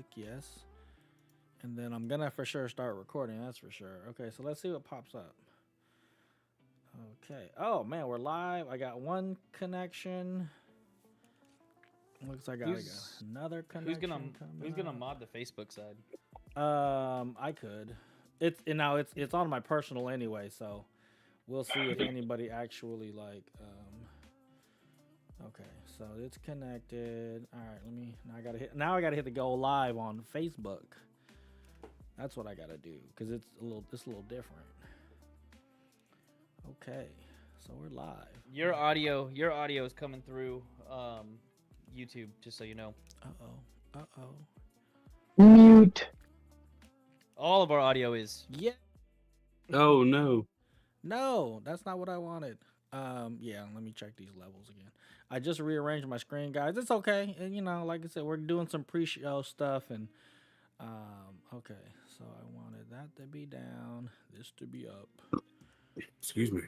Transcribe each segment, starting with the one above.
click yes. And then I'm gonna for sure start recording, that's for sure. Okay, so let's see what pops up. Okay. Oh man, we're live. I got one connection. Looks like I got another connection. Who's gonna mod the Facebook side? I could. It's on my personal anyway, so we'll see if anybody actually like. Okay, so it's connected. All right, now I gotta hit the go live on Facebook. That's what I gotta do because it's a little different. Okay, so we're live. Your audio is coming through YouTube, just so you know. Mute. All of our audio is. Yeah. Oh no. No, that's not what I wanted. Yeah, let me check these levels again. I just rearranged my screen, guys. It's okay. And like I said, we're doing some pre-show stuff and okay. So I wanted that to be down, this to be up. Excuse me.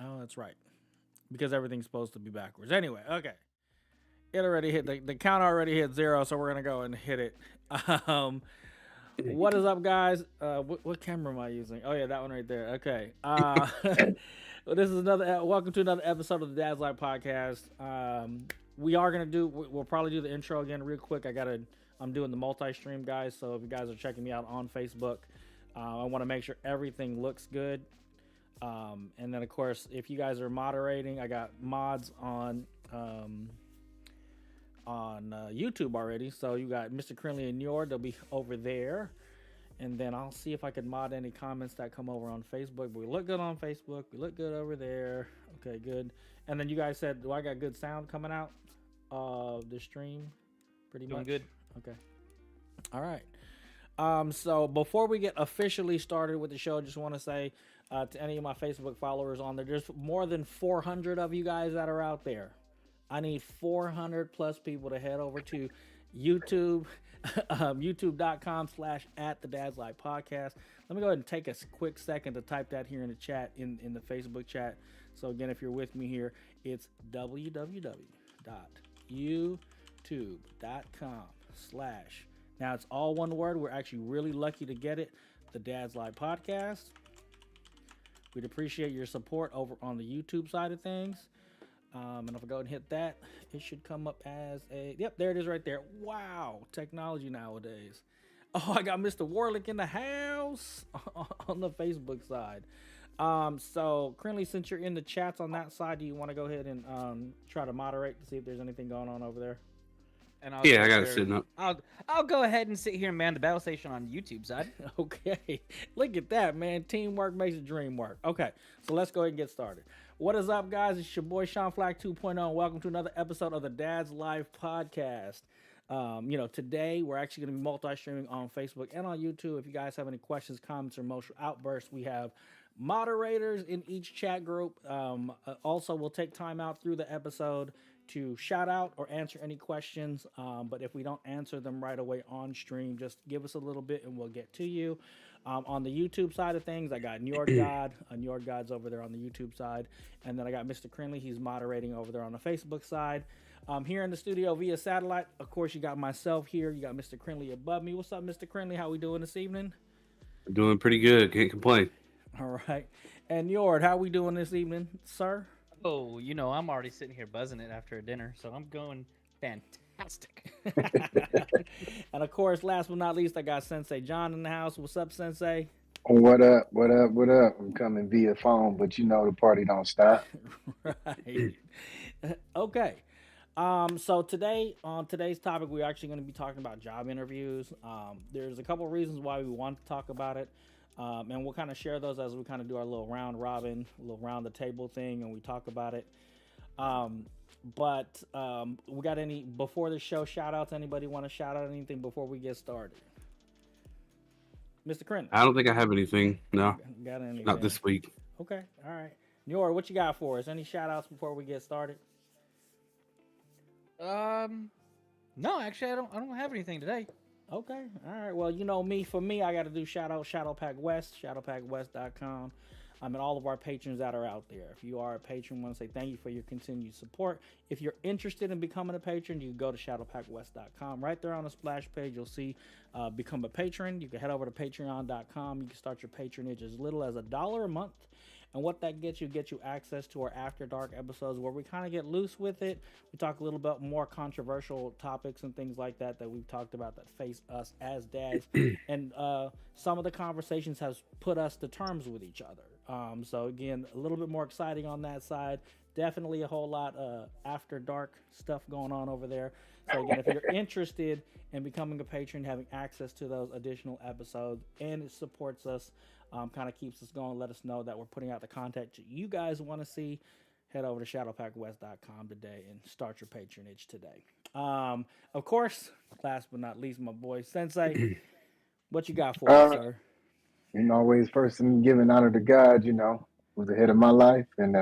Oh, that's right. Because everything's supposed to be backwards. Anyway, okay. It already hit the count already hit 0, so we're gonna go and hit it. What is up, guys? What camera am I using? Oh yeah, that one right there. Okay. Well, this is welcome to another episode of the Dad's Life podcast. We'll probably do the intro again real quick. I'm doing the multi-stream, guys. So if you guys are checking me out on Facebook, I want to make sure everything looks good. And then of course, if you guys are moderating, I got mods on YouTube already. So you got Mr. Krinlee and NjordGod, they'll be over there. And then I'll see if I can mod any comments that come over on Facebook. We look good on Facebook. We look good over there. Okay, good. And then you guys said, do I got good sound coming out of the stream? Pretty much. Doing good. Okay. All right. So before we get officially started with the show, I just want to say to any of my Facebook followers on there, there's more than 400 of you guys that are out there. I need 400 plus people to head over to YouTube, youtube.com/@the-dads-life-podcast. Let me go ahead and take a quick second to type that here in the chat, in the Facebook chat. So again, if you're with me here, it's www.youtube.com/ now it's all one word. We're actually really lucky to get it. The Dad's Life podcast. We'd appreciate your support over on the YouTube side of things. And if I go and hit that, it should come up as yep, there it is right there. Wow, technology nowadays. Oh, I got Mr. Warlick in the house on the Facebook side. So Krinlee, since you're in the chats on that side, do you want to go ahead and try to moderate to see if there's anything going on over there? And I got it sitting up. I'll go ahead and sit here and man the battle station on YouTube side. Okay, look at that, man. Teamwork makes the dream work. Okay, so let's go ahead and get started. What is up, guys? It's your boy Sean Flac 2.0. And welcome to another episode of the Dad's Life podcast. Today we're actually going to be multi-streaming on Facebook and on YouTube. If you guys have any questions, comments, or emotional outbursts, we have moderators in each chat group. Also, we'll take time out through the episode to shout out or answer any questions. But if we don't answer them right away on stream, just give us a little bit and we'll get to you. On the YouTube side of things, I got NjordGod. NjordGod's over there on the YouTube side. And then I got Mr. Krinlee. He's moderating over there on the Facebook side. Here in the studio via satellite, of course, you got myself here. You got Mr. Krinlee above me. What's up, Mr. Krinlee? How we doing this evening? Doing pretty good. Can't complain. All right. And Njord, how we doing this evening, sir? Oh, I'm already sitting here buzzing it after a dinner, so I'm going fantastic. And of course, last but not least, I got Sensei Jon in the house. What's up, Sensei? What up? What up? What up? I'm coming via phone, but the party don't stop. Right. Okay. So today, on today's topic, we're actually going to be talking about job interviews. There's a couple reasons why we want to talk about it. And we'll kind of share those as we kind of do our little round robin, little round the table thing, and we talk about it. But we got any before the show shout outs? Anybody want to shout out anything before we get started? Mr. Krinlee? I don't think I have anything. No, got anything? Not this week. Okay, all right. Njord, what you got for us? Any shout outs before we get started? No, actually, I don't have anything today. Okay, all right. Well, me, for me, I got to do shout out Shadow Pack West, shadowpackwest.com. and all of our patrons that are out there. If you are a patron, I want to say thank you for your continued support. If you're interested in becoming a patron, you can go to shadowpackwest.com. Right there on the splash page, you'll see become a patron. You can head over to patreon.com. You can start your patronage as little as $1 a month. And what that gets you access to our After Dark episodes where we kind of get loose with it. We talk a little bit more controversial topics and things like that we've talked about that face us as dads. And some of the conversations has put us to terms with each other. So again, a little bit more exciting on that side. Definitely a whole lot of After Dark stuff going on over there. So again, if you're interested in becoming a patron, having access to those additional episodes, and it supports us, kind of keeps us going, let us know that we're putting out the content you guys want to see, head over to shadowpackwest.com today and start your patronage today. Of course, last but not least, my boy Sensei, what you got for us, sir? Always first in giving honor to God, who's the head of my life. And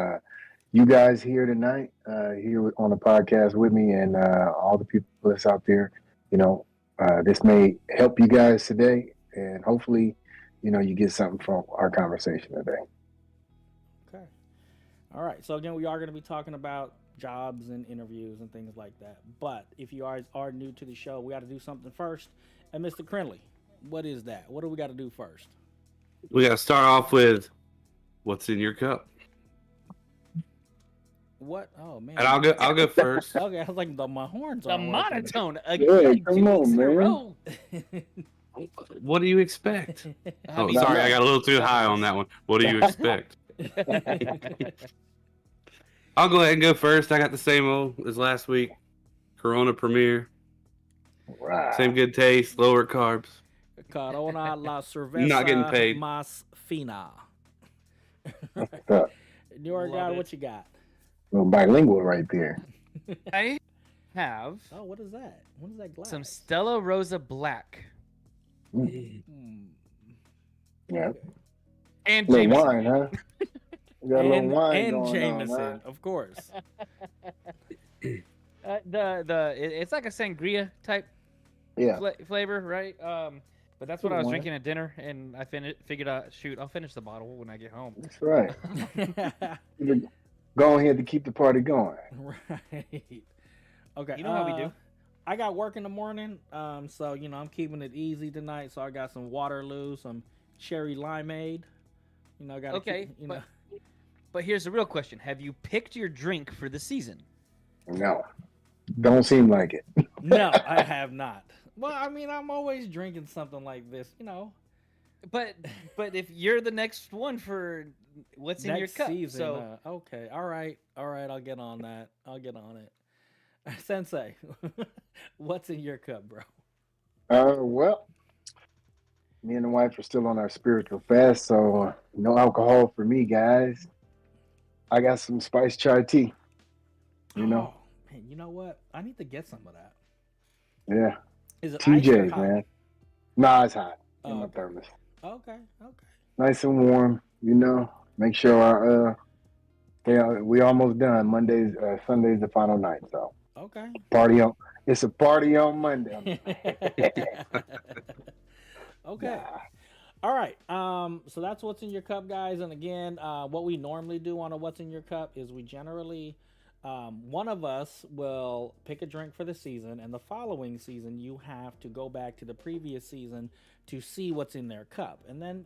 you guys here tonight, here on the podcast with me, and all the people that's out there, this may help you guys today, and hopefully you get something from our conversation today. Okay. All right. So again, we are going to be talking about jobs and interviews and things like that. But if you are new to the show, we got to do something first. And Mr. Krinlee, what is that? What do we got to do first? We got to start off with what's in your cup. What? Oh man! And I'll go first. Okay, I was like, my horns. The are monotone Yeah, again. come on, man. What do you expect? Oh, Happy sorry, New I got a little too high on that one. What do you expect? I'll go ahead and go first. I got the same old as last week. Corona Premier. Right. Same good taste, lower carbs. Corona la cerveza Not getting paid. más fina. Up. NjordGod, what you got? Little bilingual right there. I have Oh, what is that? What is that glass? some Stella Rosa Black Yeah. and Little Jameson. wine, huh? We got a little wine and going Jameson, on, huh? of course. It's like a sangria type Yeah. flavor, right? But that's what Good I was one. drinking at dinner, and I figured out, shoot, I'll finish the bottle when I get home. That's right. Go ahead to keep the party going. Right. Okay. You know how we do. I got work in the morning, so I'm keeping it easy tonight. So I got some Waterloo, some cherry limeade. Got Okay, but here's the real question: have you picked your drink for the season? No. Don't seem like it. No, I have not. Well, I mean, I'm always drinking something like this, But if you're the next one for what's in your next cup, season. so Okay, all right, I'll get on that. I'll get on it. Sensei, what's in your cup, bro? Well, me and the wife are still on our spiritual fast, so no alcohol for me, guys. I got some spiced chai tea. Oh, man, you know what? I need to get some of that. Yeah. Is it iced or TJ's, hot? man. Nah, it's hot in my Okay. thermos. Okay. Nice and warm, Make sure our we almost done. Sunday's the final night, so Okay. it's a party on Monday. Okay. Nah. All right. So that's what's in your cup, guys. And again, what we normally do on a what's in your cup is we generally one of us will pick a drink for the season, and the following season you have to go back to the previous season to see what's in their cup. And then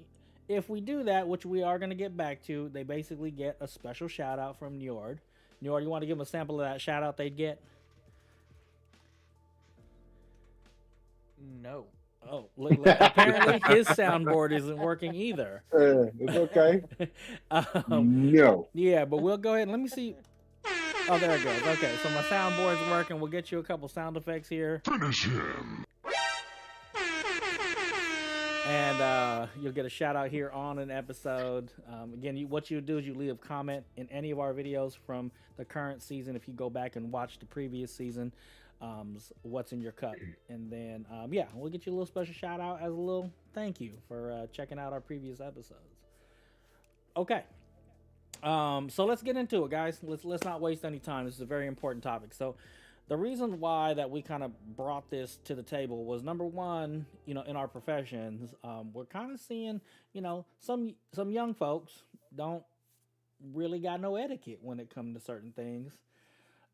if we do that, which we are going to get back to, they basically get a special shout out from Njord. Njord, you want to give them a sample of that shout out they'd get? no. Oh, look, apparently his soundboard isn't working either. It's okay. No. Yeah, but we'll go ahead and let me see. Oh, there it goes. Okay, so my soundboard's working. We'll get you a couple sound effects here. Finish him. And you'll get a shout out here on an episode. Again, what you do is you leave a comment in any of our videos from the current season. If you go back and watch the previous season, what's in your cup. And then, we'll get you a little special shout out as a little thank you for checking out our previous episodes. Okay. So let's get into it, guys. Let's not waste any time. This is a very important topic. So the reason why that we kind of brought this to the table was, number one, in our professions, we're kind of seeing, some young folks don't really got no etiquette when it comes to certain things.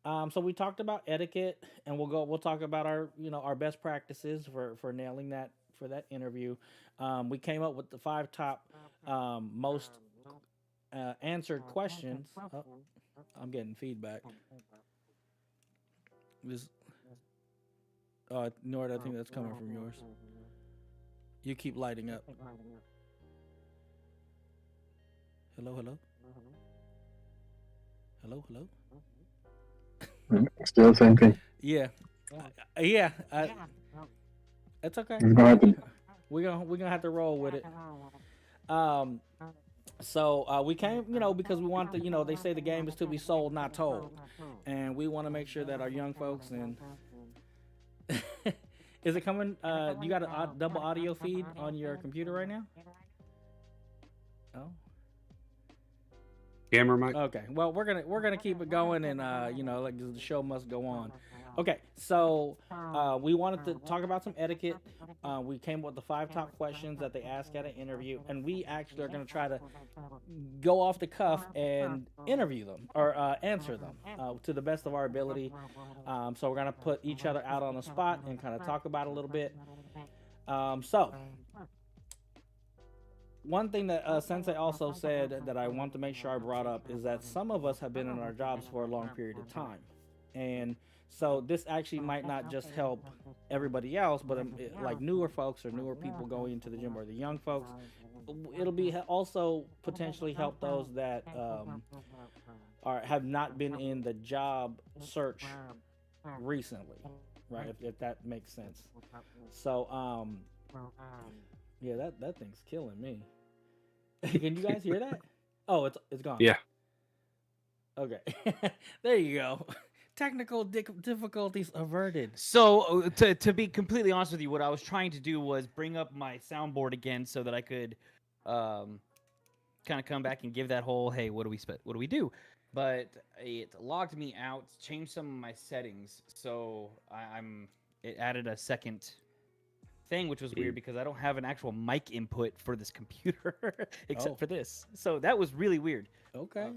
So we talked about etiquette, and we'll talk about our our best practices for nailing that for that interview. We came up with the 5 top most answered questions. Oh, I'm getting feedback. This, Nord, I think that's coming from yours. You keep lighting up. Hello, hello. Hello, hello. Still the same thing. Yeah, yeah. It's okay. We're gonna have to. We're gonna have to roll with it. So we came, because we want to, they say the game is to be sold, not told, and we want to make sure that our young folks and is it coming? You got a double audio feed on your computer right now? Oh. Camera mic. Okay. Well, we're gonna keep it going, and like the show must go on. Okay. So we wanted to talk about some etiquette. We came up with the 5 top questions that they ask at an interview, and we actually are gonna try to go off the cuff and interview them or answer them to the best of our ability. So we're gonna put each other out on the spot and kind of talk about it a little bit. So. One thing that Sensei also said that I want to make sure I brought up is that some of us have been in our jobs for a long period of time. And so this actually might not just help everybody else, but like newer folks or newer people going into the gym or the young folks, it'll be also potentially help those that have not been in the job search recently, right? If that makes sense. So, yeah, that thing's killing me. Can you guys hear that? Oh, it's gone. Yeah. Okay. There you go. Technical difficulties averted. So to be completely honest with you, what I was trying to do was bring up my soundboard again so that I could kind of come back and give that whole, hey, what do we do? But it logged me out, changed some of my settings, so it added a second thing, which was weird because I don't have an actual mic input for this computer except for this. So that was really weird. Okay.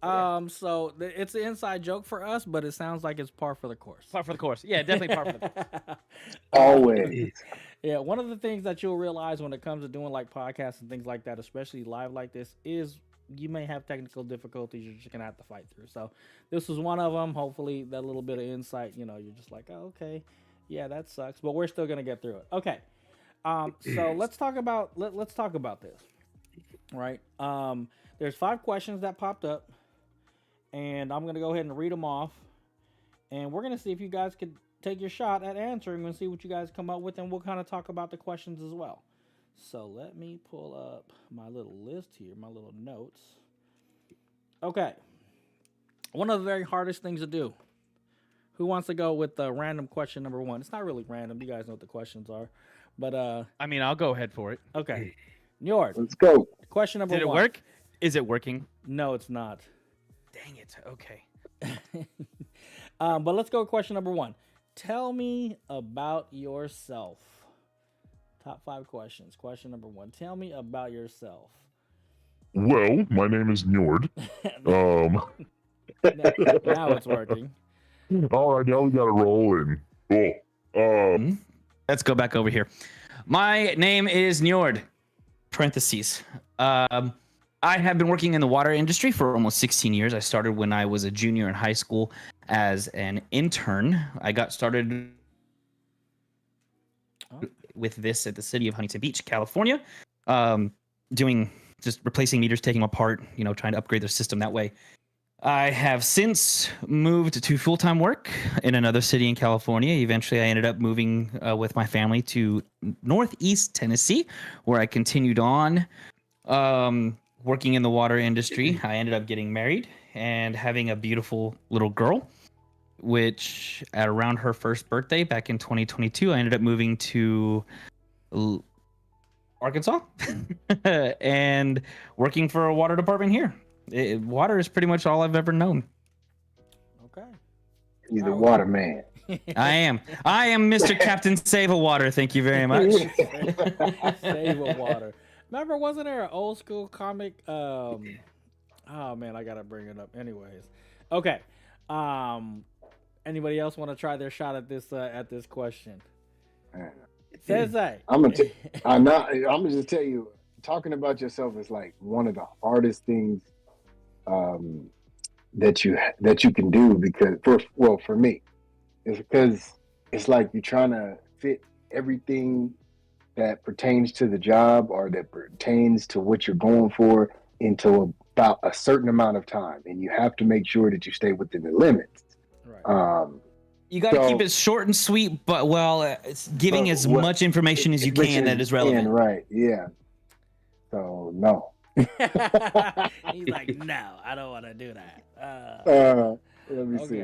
Yeah. So it's an inside joke for us, but it sounds like it's par for the course. Par for the course. Yeah, definitely par for the course. Always. Yeah, one of the things that you'll realize when it comes to doing like podcasts and things like that, especially live like this, is you may have technical difficulties you're just gonna have to fight through. So this was one of them. Hopefully that little bit of insight, you're just like, oh, okay, yeah, that sucks, but we're still gonna get through it. Okay. So let's talk about this. Right. There's 5 questions that popped up, and I'm gonna go ahead and read them off, and we're gonna see if you guys could take your shot at answering and see what you guys come up with, and we'll kind of talk about the questions as well. So let me pull up my little list here, my little notes. Okay. One of the very hardest things to do. Who wants to go with random question number 1? It's not really random. You guys know what the questions are. But I mean, I'll go ahead for it. Okay. Njord. Let's go. Question number 1. Did it work? Is it working? No, it's not. Dang it. Okay. But let's go with question number 1. Tell me about yourself. Top 5 questions. Question number 1. Tell me about yourself. Well, my name is Njord. Now it's working. All right, now we got to roll in. Cool. Let's go back over here. My name is Njord. Parentheses. I have been working in the water industry for almost 16 years. I started when I was a junior in high school as an intern. I got started with this at the city of Huntington Beach, California, doing just replacing meters, taking them apart, trying to upgrade their system that way. I have since moved to full-time work in another city in California. Eventually, I ended up moving with my family to Northeast Tennessee, where I continued on working in the water industry. I ended up getting married and having a beautiful little girl, which at around her first birthday back in 2022, I ended up moving to Arkansas and working for a water department here. Water is pretty much all I've ever known. Okay. He's the water man. I am Mr. Captain Save a Water. Thank you very much. Save a water. Remember, wasn't there an old school comic? Oh man, I gotta bring it up. Anyways, okay. Anybody else want to try their shot at this question? Sensei. I'm gonna just tell you, talking about yourself is like one of the hardest things that you can do because for me, it's because it's like you're trying to fit everything that pertains to the job or that pertains to what you're going for into about a certain amount of time, and you have to make sure that you stay within the limits. Right. You got to keep it short and sweet, but it's giving as much information as you can that is relevant. Right? Yeah. So no. He's like, no, I don't want to do that. Let me see.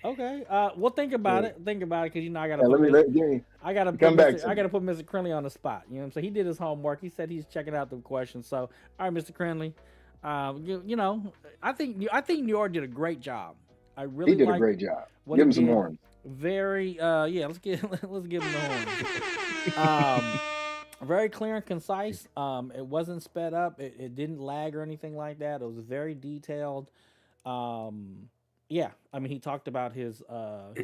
Okay. Well, think about it. Think about it, because I gotta. I gotta put Mr. Krinlee on the spot. You know what I'm saying? He did his homework. He said he's checking out the questions. So, all right, Mr. Krinlee. I think Njord did a great job. He did a great job. Give him some horns. Very. Let's give him the horns. Very clear and concise. It wasn't sped up. It didn't lag or anything like that. It was very detailed. He talked about his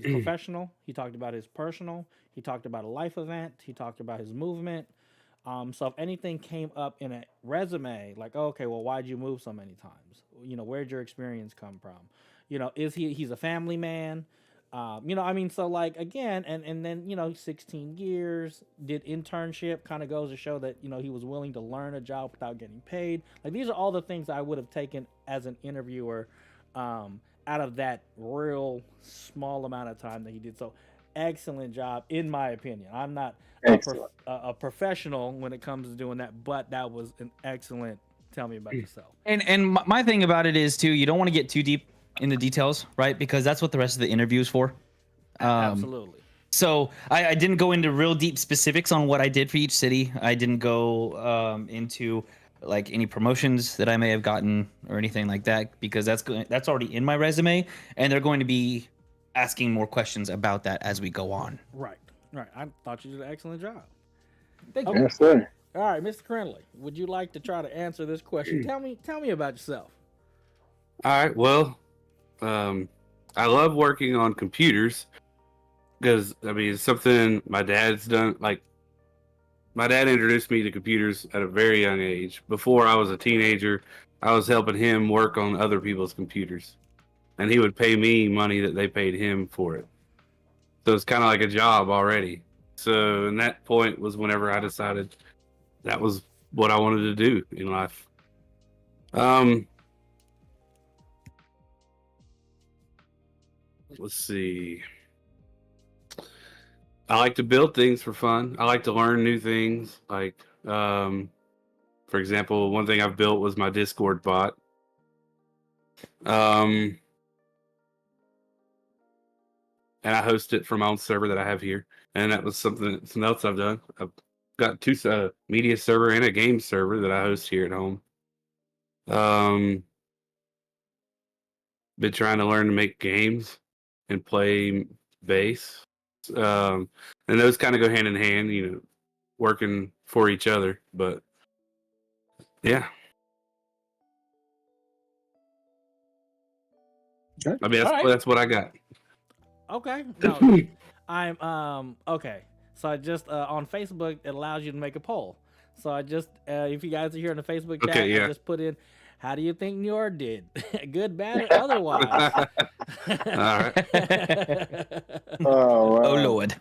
professional. He talked about his personal. He talked about a life event. He talked about his movement. So if anything came up in a resume, like, okay, well, why'd you move so many times? Where'd your experience come from? He's a family man? So like, again, and then, 16 years, did internship, kind of goes to show that, he was willing to learn a job without getting paid. Like, these are all the things I would have taken as an interviewer, out of that real small amount of time that he did. So excellent job, in my opinion. I'm not a professional when it comes to doing that, but that was an excellent. Tell me about yourself. And my thing about it is too, you don't want to get too deep in the details, right? Because that's what the rest of the interview is for. Absolutely. So I didn't go into real deep specifics on what I did for each city. I didn't go into like any promotions that I may have gotten or anything like that, because that's already in my resume, and they're going to be asking more questions about that as we go on. Right. I thought you did an excellent job. Thank you. Yes, sir. All right, Mr. Krinlee, would you like to try to answer this question? Tell me about yourself. All right. Well, I love working on computers because it's something my dad's done. Like, my dad introduced me to computers at a very young age. Before I was a teenager, I was helping him work on other people's computers, and he would pay me money that they paid him for it. So it's kind of like a job already. So, and that point was whenever I decided that was what I wanted to do in life. Let's see. I like to build things for fun. I like to learn new things. Like, for example, one thing I've built was my Discord bot. And I host it from my own server that I have here. And that was something else I've done. I've got two media server and a game server that I host here at home. Been trying to learn to make games and play bass. And those kind of go hand in hand, working for each other. But yeah. That's what I got. Okay. No, I'm okay. So I just on Facebook, it allows you to make a poll. So I just if you guys are here in the Facebook chat, I just put in, how do you think Njord did? Good, bad, or otherwise? All right. Oh, wow. Oh Lord.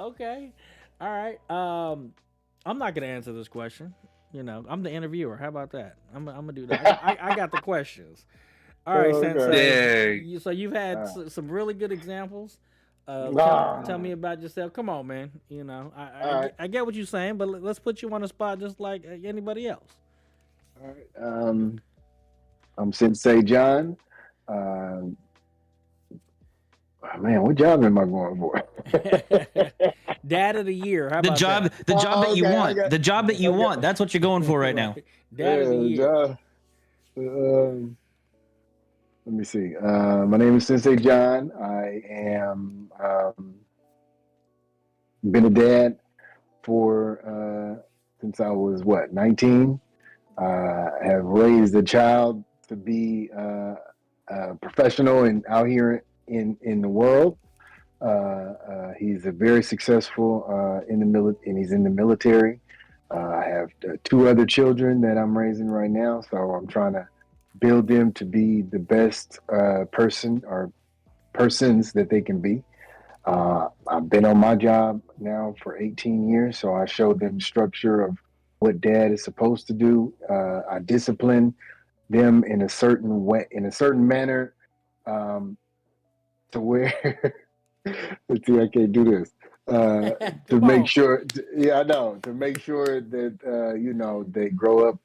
Okay. All right. I'm not gonna answer this question. I'm the interviewer. How about that? I'm gonna do that. I got the questions. All right, Sensei. So you've had some really good examples. Tell me about yourself. Come on, man. I get what you're saying, but let's put you on the spot just like anybody else. All right. I'm Sensei Jon. Man, what job am I going for? Dad of the year. How about the job that you want. The job that you want. That's what you're going for right now. Dad of the year. Let me see. My name is Sensei Jon. I am been a dad for since I was 19. Have raised a child to be professional and out here in the world. He's a very successful in the and he's in the military. I have 2 other children that I'm raising right now, so I'm trying to build them to be the best person or persons that they can be. I've been on my job now for 18 years, so I showed them structure of what dad is supposed to do. I discipline them in a certain way, in a certain manner, to where let's see, I can't do this. To make sure, I know, to make sure that they grow up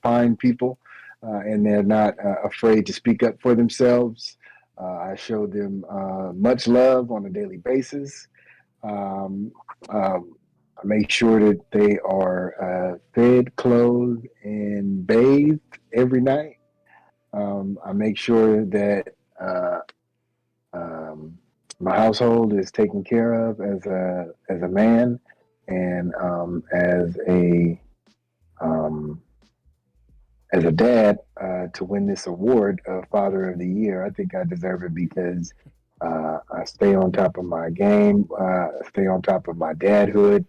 fine people, and they're not afraid to speak up for themselves. I show them much love on a daily basis. I make sure that they are fed, clothed, and bathed every night. I make sure that my household is taken care of as a man, and as a dad, to win this award of Father of the Year. I think I deserve it because I stay on top of my game, stay on top of my dadhood,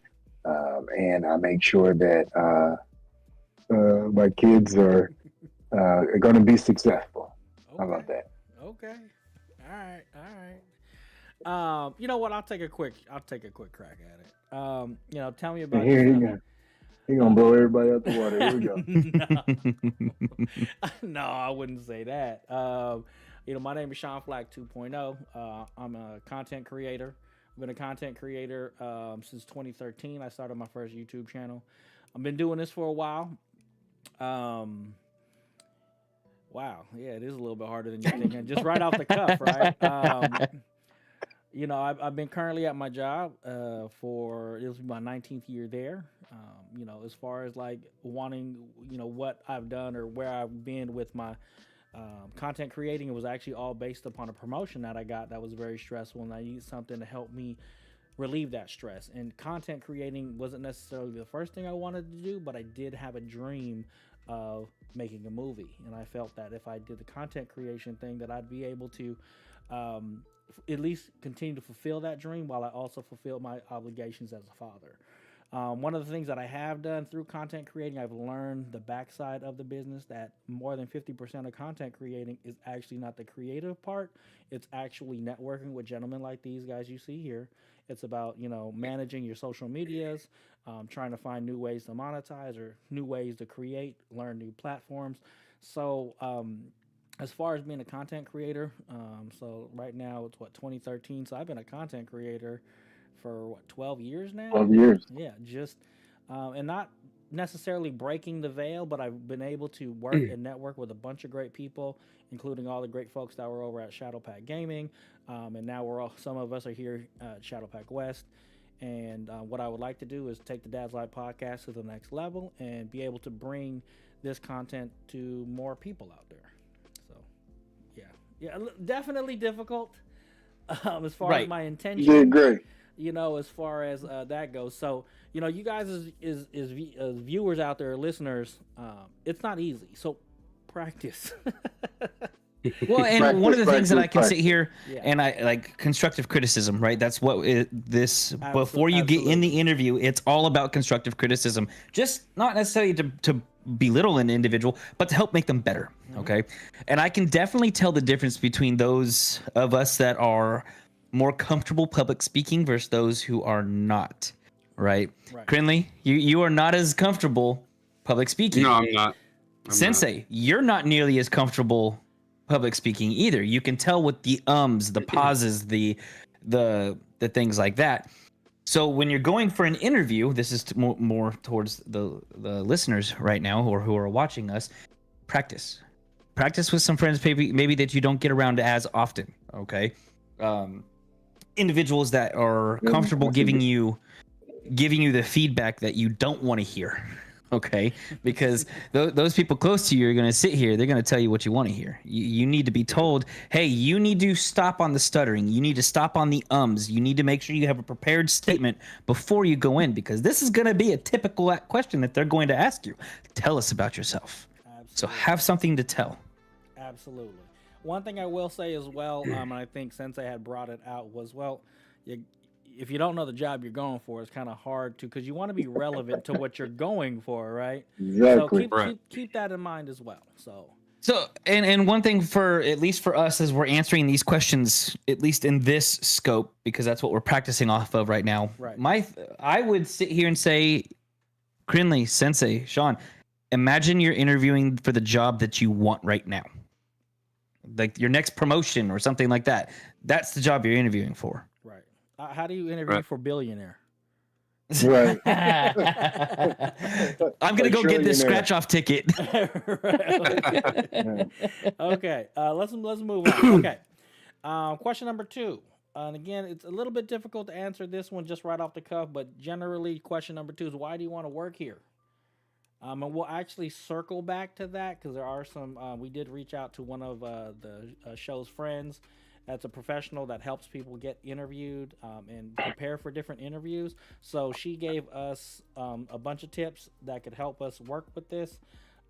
and I make sure that my kids are going to be successful. Okay. How about that? Okay. All right. You know what? I'll take a quick crack at it. Tell me about Here you yourself. go. He's gonna blow everybody out the water. Here we go. No, I wouldn't say that. My name is Sean Flac 2.0. I'm a content creator. I've been a content creator since 2013. I started my first YouTube channel. I've been doing this for a while. Wow, yeah, it is a little bit harder than you're thinking. Just right off the cuff, right? I've been currently at my job for this will be my 19th year there. As far as like wanting, what I've done or where I've been with my content creating, it was actually all based upon a promotion that I got that was very stressful, and I needed something to help me relieve that stress. And content creating wasn't necessarily the first thing I wanted to do, but I did have a dream of making a movie, and I felt that if I did the content creation thing, that I'd be able to at least continue to fulfill that dream while I also fulfill my obligations as a father. One of the things that I have done through content creating, I've learned the backside of the business, that more than 50% of content creating is actually not the creative part. It's actually networking with gentlemen like these guys you see here. It's about, managing your social medias, trying to find new ways to monetize or new ways to create, learn new platforms. So as far as being a content creator, so right now it's 2013. So I've been a content creator for 12 years now. 12 years. Yeah, just and not necessarily breaking the veil, but I've been able to work and network with a bunch of great people, including all the great folks that were over at Shadowpack Gaming, and now some of us are here at Shadowpack West. And what I would like to do is take the Dad's Life podcast to the next level and be able to bring this content to more people out there. So, yeah, definitely difficult as far as my intention. You did great. As far as that goes. So, you guys as viewers out there, listeners, it's not easy. So practice. Well, and one of the things that I can sit here and I like constructive criticism, right? That's what before you get in the interview, it's all about constructive criticism. Just not necessarily to belittle an individual, but to help make them better. Mm-hmm. Okay. And I can definitely tell the difference between those of us that are more comfortable public speaking versus those who are not, right? Krinlee, you are not as comfortable public speaking. No, I'm not. Sensei, you're not nearly as comfortable public speaking either. You can tell with the the pauses, the things like that. So when you're going for an interview, this is more towards the listeners right now or who are watching us. Practice with some friends, maybe that you don't get around as often. Okay. Individuals that are comfortable giving you the feedback that you don't want to hear, Okay, because those people close to you are going to sit here. They're going to tell you what you want to hear. You need to be told, hey, you need to stop on the stuttering. You need to stop on the ums. You need to make sure you have a prepared statement before you go in, because this is going to be a typical question that they're going to ask you. Tell us about yourself. Absolutely. So have something to tell. Absolutely. One thing I will say as well, and I think Sensei had brought it out, was, well, if you don't know the job you're going for, it's kind of hard to, because you want to be relevant to what you're going for, right? Exactly. So keep that in mind as well. So and one thing, for at least for us, as we're answering these questions, at least in this scope, because that's what we're practicing off of right now. Right. I would sit here and say, Krinlee, Sensei, Sean, imagine you're interviewing for the job that you want right now, like your next promotion or something like that. That's the job you're interviewing for. Right. How do you interview for billionaire? Right. I'm gonna go get this scratch off ticket. Okay. Let's move on. Okay. Question number 2. And again, it's a little bit difficult to answer this one just right off the cuff, but generally, question number 2 is, why do you want to work here? And we'll actually circle back to that, because there are some. We did reach out to one of the show's friends. That's a professional that helps people get interviewed and prepare for different interviews. So she gave us a bunch of tips that could help us work with this.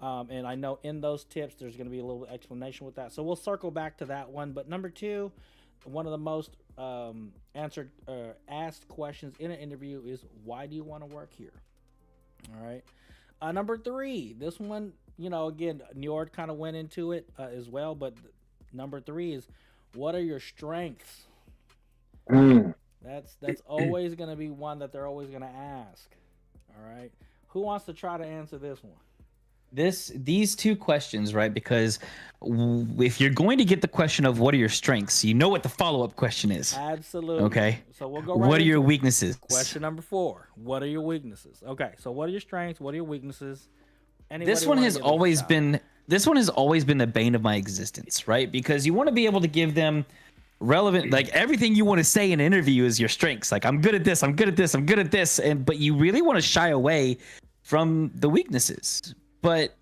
And I know in those tips, there's going to be a little explanation with that. So we'll circle back to that one. But number 2, one of the most asked questions in an interview is, why do you want to work here? All right. Number 3, this one, again, Njord kind of went into it as well. But number 3 is, what are your strengths? That's always going to be one that they're always going to ask. All right. Who wants to try to answer this one? These 2 questions, right? Because if you're going to get the question of what are your strengths, you know what the follow-up question is. Absolutely. Okay. So we'll go right what are your into weaknesses? Question number 4. What are your weaknesses? Okay. So what are your strengths? What are your weaknesses? This one has always been the bane of my existence, right? Because you want to be able to give them relevant, like everything you want to say in an interview is your strengths. Like, I'm good at this, I'm good at this, I'm good at this. But you really want to shy away from the weaknesses. But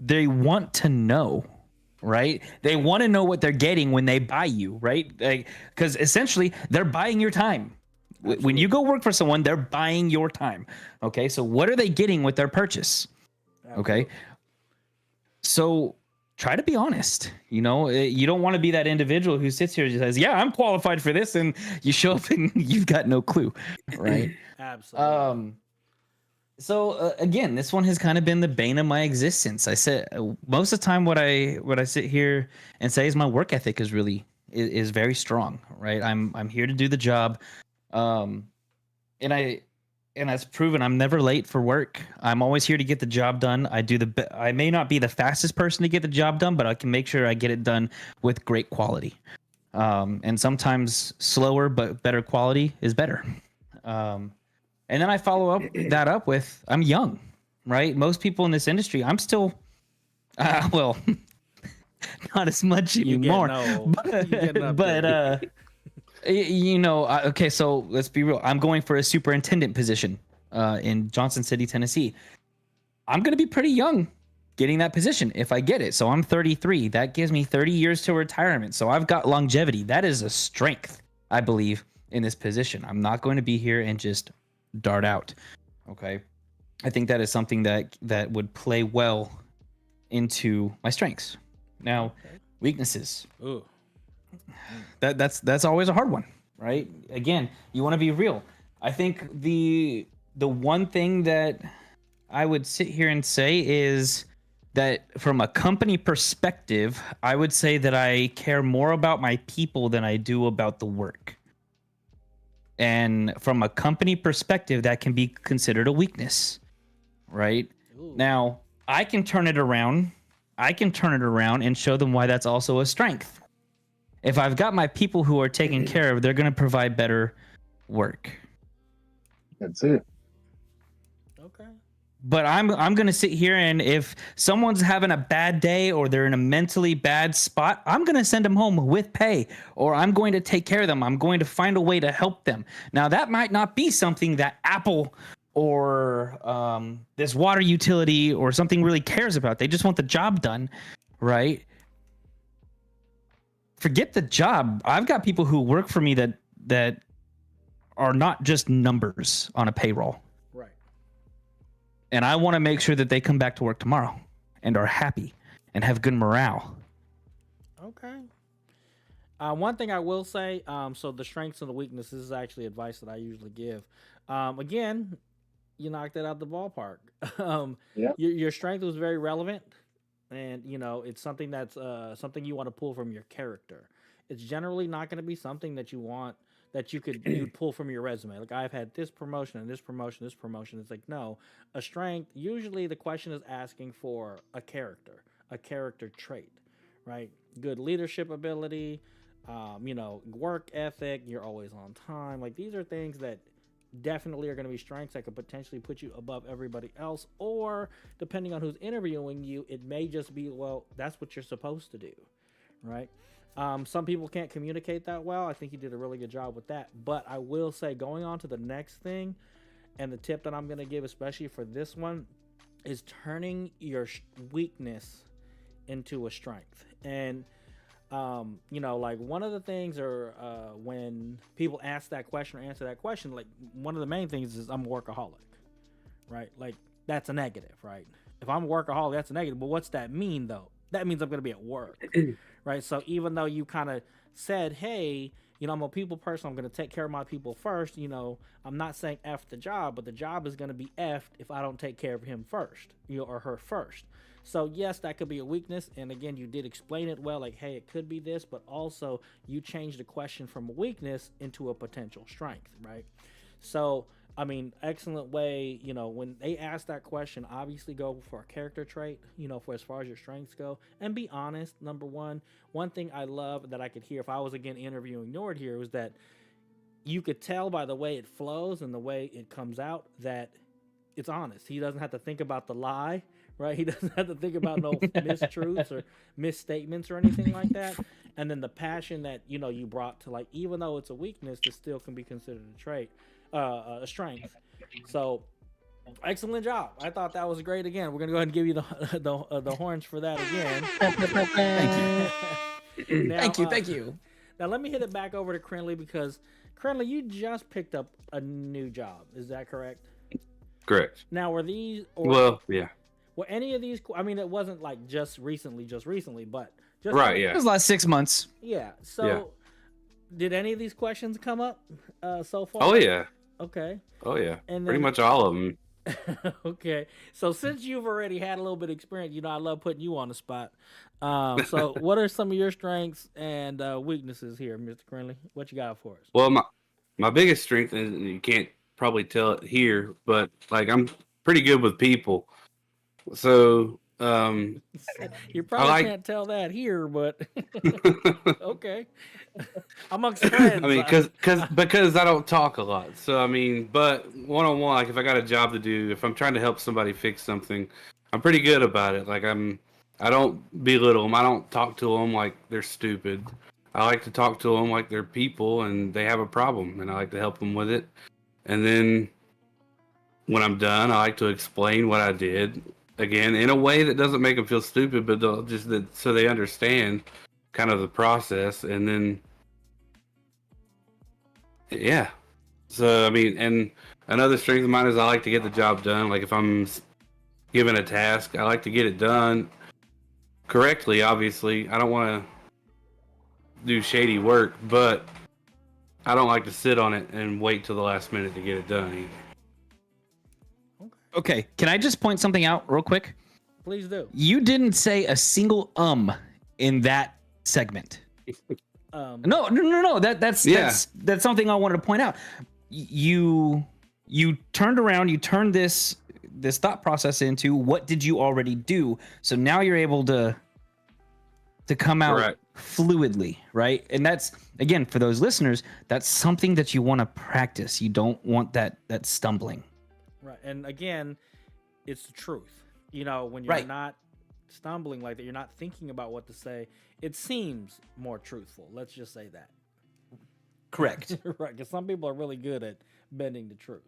they want to know, right? They want to know what they're getting when they buy you, right? Because essentially they're buying your time. Absolutely. When you go work for someone, they're buying your time. Okay. So what are they getting with their purchase? Absolutely. Okay. So try to be honest. You don't want to be that individual who sits here and says, yeah, I'm qualified for this. And you show up and you've got no clue. Right. Absolutely. So again, this one has kind of been the bane of my existence. I said most of the time what I sit here and say is my work ethic is very strong, right? I'm here to do the job. And that's proven. I'm never late for work. I'm always here to get the job done. I may not be the fastest person to get the job done, but I can make sure I get it done with great quality. And sometimes slower but better quality is better. And then I follow that up with, I'm young, right? Most people in this industry, I'm still, not as much anymore. Okay, so let's be real. I'm going for a superintendent position in Johnson City, Tennessee. I'm going to be pretty young getting that position if I get it. So I'm 33. That gives me 30 years to retirement. So I've got longevity. That is a strength, I believe, in this position. I'm not going to be here and just dart out. Okay. I think that is something that would play well into my strengths. Now, weaknesses. Ooh. That's always a hard one, right? Again, you want to be real. I think the one thing that I would sit here and say is that from a company perspective, I would say that I care more about my people than I do about the work. And from a company perspective, that can be considered a weakness, right? Ooh. Now, I can turn it around. And show them why that's also a strength. If I've got my people who are taken care of, they're going to provide better work. That's it. Okay. But I'm going to sit here, and if someone's having a bad day or they're in a mentally bad spot, I'm going to send them home with pay, or I'm going to take care of them. I'm going to find a way to help them. Now, that might not be something that Apple or this water utility or something really cares about. They just want the job done, right? Forget the job. I've got people who work for me that are not just numbers on a payroll. Right. And I want to make sure that they come back to work tomorrow and are happy and have good morale. Okay. One thing I will say, so the strengths and the weaknesses is actually advice that I usually give. Again, you knocked it out the ballpark. Yep. Your strength was very relevant, and it's something that's something you want to pull from your character. It's generally not going to be something that you want that you'd pull from your resume. Like, I've had this promotion and this promotion, this promotion. It's like, no, a strength. Usually, the question is asking for a character trait, right? Good leadership ability, work ethic. You're always on time. Like, these are things that definitely are going to be strengths that could potentially put you above everybody else, or depending on who's interviewing you, it may just be, well, that's what you're supposed to do, right? Some people can't communicate that well. I think you did a really good job with that. But I will say, going on to the next thing, and the tip that I'm going to give, especially for this one, is turning your weakness into a strength. And like, one of the things when people ask that question or answer that question, like, one of the main things is, I'm a workaholic, right? Like, that's a negative, right? If I'm a workaholic, that's a negative. But what's that mean, though? That means I'm going to be at work, right? So even though you kind of said, hey, I'm a people person, I'm going to take care of my people first, I'm not saying F the job, but the job is going to be F'd if I don't take care of him first, or her first. So yes, that could be a weakness. And again, you did explain it well, like, hey, it could be this, but also you changed the question from a weakness into a potential strength, right? So, excellent way, when they ask that question, obviously go for a character trait, for as far as your strengths go, and be honest. Number one thing I love that I could hear if I was, again, interviewing Njord here, was that you could tell by the way it flows and the way it comes out that it's honest. He doesn't have to think about the lie, right? He doesn't have to think about no mistruths or misstatements or anything like that. And then the passion that, you brought to, like, even though it's a weakness, it still can be considered a trait, a strength. So, excellent job. I thought that was great. Again, we're going to go ahead and give you the horns for that again. Thank you. Now, Thank you. Now, let me hit it back over to Krinlee, because, Krinlee, you just picked up a new job. Is that correct? Correct. Now, were these... Well, yeah. Were any of these... it wasn't like just recently, but... just right, yeah. It was the last 6 months. Yeah. So, Yeah. Did any of these questions come up so far? Oh, yeah. Okay. Oh, yeah. And Pretty then- much all of them. Okay. So, since you've already had a little bit of experience, I love putting you on the spot. So, what are some of your strengths and weaknesses here, Mr. Krinlee? What you got for us? Well, my biggest strength, and you can't probably tell it here, but, like, I'm pretty good with people. So, You probably can't tell that here, but okay. Amongst friends. because I don't talk a lot. So, but one-on-one, like, if I got a job to do, if I'm trying to help somebody fix something, I'm pretty good about it. Like, I don't belittle them. I don't talk to them like they're stupid. I like to talk to them like they're people and they have a problem, and I like to help them with it. And then when I'm done, I like to explain what I did, again, in a way that doesn't make them feel stupid, but so they understand kind of the process. And then, yeah. So, and another strength of mine is I like to get the job done. Like, if I'm given a task, I like to get it done correctly, obviously. I don't want to do shady work, but I don't like to sit on it and wait till the last minute to get it done either. Okay, can I just point something out real quick? Please do. You didn't say a single in that segment. No. That's something I wanted to point out. You turned around. You turned this thought process into what did you already do? So now you're able to come out fluidly, right? And that's, again, for those listeners, that's something that you want to practice. You don't want that stumbling. Right. And again, it's the truth. When you're not stumbling like that, you're not thinking about what to say, it seems more truthful. Let's just say that. Correct. Right. Because some people are really good at bending the truth.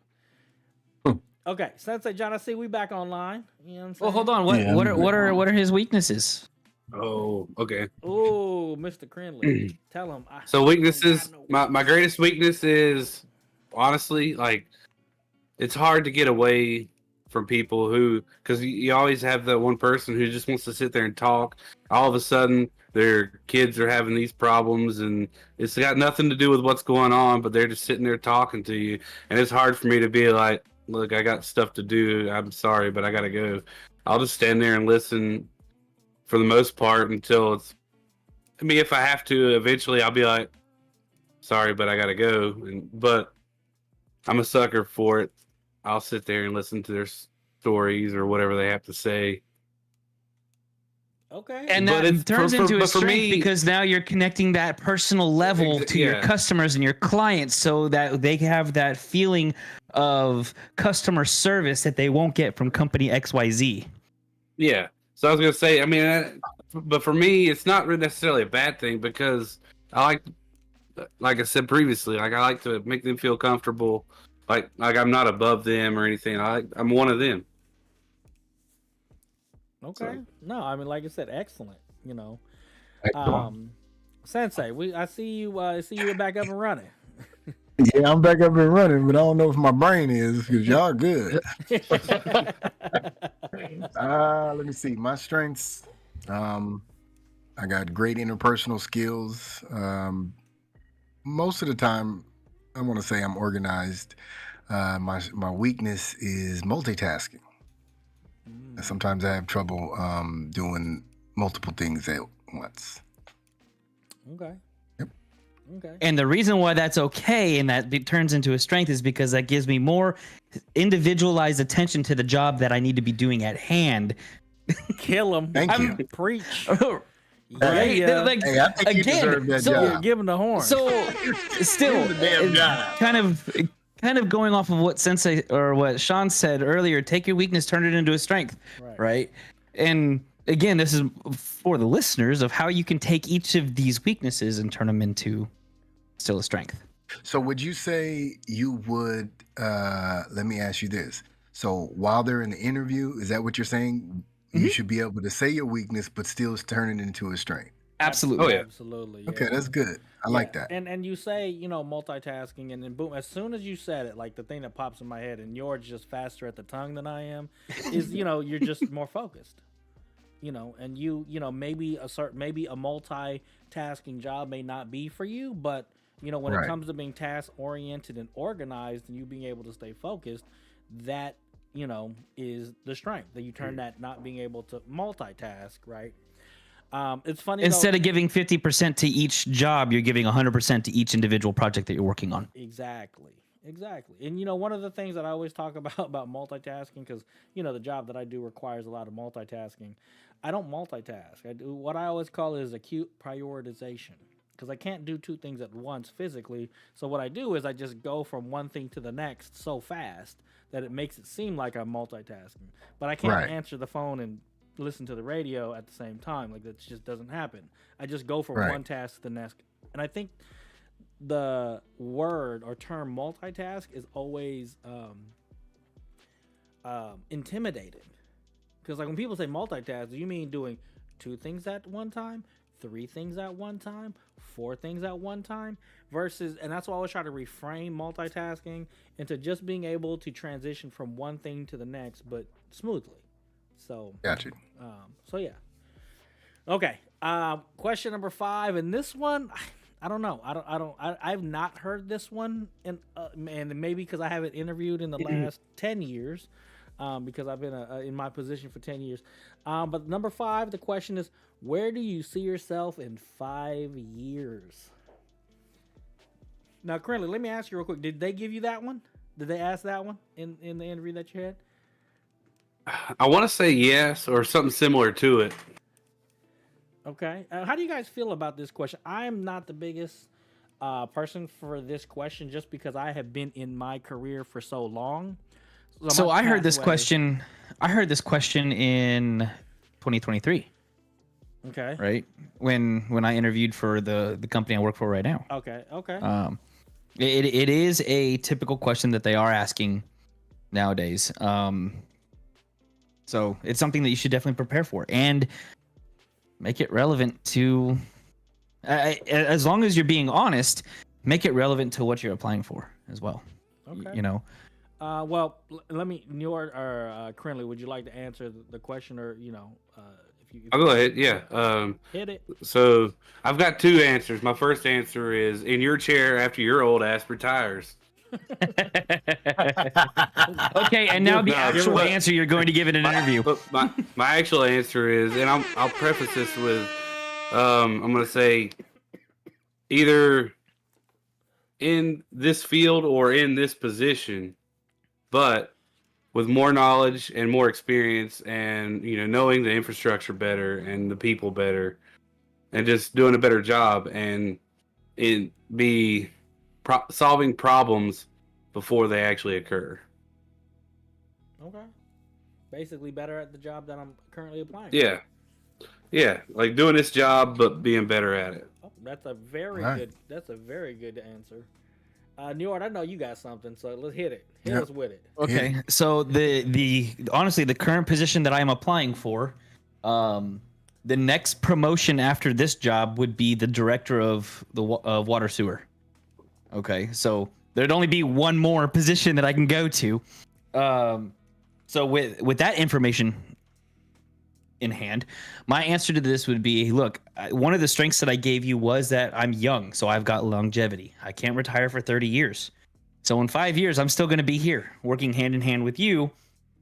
Okay, Sensei John, I see we back online. You know what I'm saying? Well, hold on. What Yeah, what I'm are good. what are his weaknesses? Oh, okay. Oh, Mr. Krinlee, tell him. So I don't weaknesses. got no My greatest weakness is honestly like it's hard to get away from people who because you always have that one person who just wants to sit there and talk. All of a sudden, their kids are having these problems, and it's got nothing to do with what's going on, but they're just sitting there talking to you, and it's hard for me to be like, "Look, I got stuff to do. I'm sorry, but I gotta go." I'll just stand there and listen for the most part until it's. I mean, if I have to, eventually I'll be like, "Sorry, but I gotta go." But I'm a sucker for it. I'll sit there and listen to their stories or whatever they have to say. Okay. And But that it's- turns for- into a but for strength me- because now you're connecting that personal level to your Yeah. customers and your clients so that they have that feeling of customer service that they won't get from company XYZ. Yeah. So I was gonna say, I mean, but for me, it's not really necessarily a bad thing because I like I said previously, like I like to make them feel comfortable. Like I'm not above them or anything. I'm one of them. Okay. No, I mean, like I said, excellent. You know, Excellent. Sensei, I see you. You're back up and running. Yeah, I'm back up and running, but I don't know if my brain is because y'all good. Let me see. My strengths. I got great interpersonal skills. Most of the time, I want to say I'm organized. My weakness is multitasking. Sometimes I have trouble doing multiple things at once. Okay. Yep. Okay. And the reason why that's okay and that it turns into a strength is because that gives me more individualized attention to the job that I need to be doing at hand. Kill him. Thank you. Preach. Right? Yeah. Like, Hey, I think you again, deserve that so- Yeah, job. give him the horn. So still, the damn job. kind of going off of what Sensei or what Sean said earlier, take your weakness, turn it into a strength, right? And again, this is for the listeners of how you can take each of these weaknesses and turn them into still a strength. So would you say you would, let me ask you this. So while they're in the interview, is that what you're saying? You should be able to say your weakness, but still turn it into a strength. Absolutely. Oh, yeah. Absolutely. Yeah. Okay, that's good. I like that. And you say, you know, multitasking, and then boom, as soon as you said it, like the thing that pops in my head, and you're just faster at the tongue than I am, is, you know, you're just more focused. You know, and you know, maybe a multitasking job may not be for you, but you know, when it Right. comes to being task oriented and organized and you being able to stay focused, that, you know, is the strength that you turn that not being able to multitask, right? It's funny Instead though, of giving 50% to each job, you're giving 100% to each individual project that you're working on. Exactly. And you know, one of the things that I always talk about multitasking, because you know the job that I do requires a lot of multitasking. I don't multitask. I do what I always call is acute prioritization, because I can't do two things at once physically. So what I do is I just go from one thing to the next so fast that it makes it seem like I'm multitasking. But I can't Right. answer the phone and listen to the radio at the same time. Like that just doesn't happen. I just go from Right. one task to the next. And I think the word or term multitask is always intimidating, because like when people say multitask, do you mean doing two things at one time, three things at one time, four things at one time, versus, and that's why I always try to reframe multitasking into just being able to transition from one thing to the next, but smoothly. So Gotcha. so yeah. Okay. Question number 5, and this one, I don't know. I've not heard this one, and maybe because I haven't interviewed in the last 10 years, because I've been in my position for 10 years. But number 5, the question is, where do you see yourself in 5 years? Now, Krinlee, let me ask you real quick. Did they give you that one? Did they ask that one in the interview that you had? I want to say yes or something similar to it. Okay. How do you guys feel about this question? I am not the biggest person for this question, just because I have been in my career for so long. So my I heard this pathway- question. I heard this question in 2023, Okay. right? When I interviewed for the company I work for right now. Okay. It is a typical question that they are asking nowadays. So it's something that you should definitely prepare for and make it relevant to, as long as you're being honest, make it relevant to what you're applying for as well. Okay. You know, Well, let me, Njord or Krinlee, would you like to answer the question, or if you? I'll go ahead. Yeah. Hit it. So I've got two answers. My first answer is in your chair after your old ass retires. Okay, and now the No, actual but- answer you're going to give in an interview. But my actual answer is, and I'll preface this with, I'm going to say either in this field or in this position, but with more knowledge and more experience, and knowing the infrastructure better and the people better, and just doing a better job, and solving problems before they actually occur. Okay. Basically, better at the job that I'm currently applying. Yeah, like doing this job but being better at it. Oh, that's a very Right. good. That's a very good answer. Njord, I know you got something, so let's hit it. Hit Yep. us with it. Okay, so the honestly the current position that I am applying for, the next promotion after this job would be the director of the water sewer. Okay, so there'd only be one more position that I can go to. So with that information in hand, my answer to this would be, look, one of the strengths that I gave you was that I'm young, so I've got longevity. I can't retire for 30 years. So in 5 years, I'm still going to be here working hand in hand with you.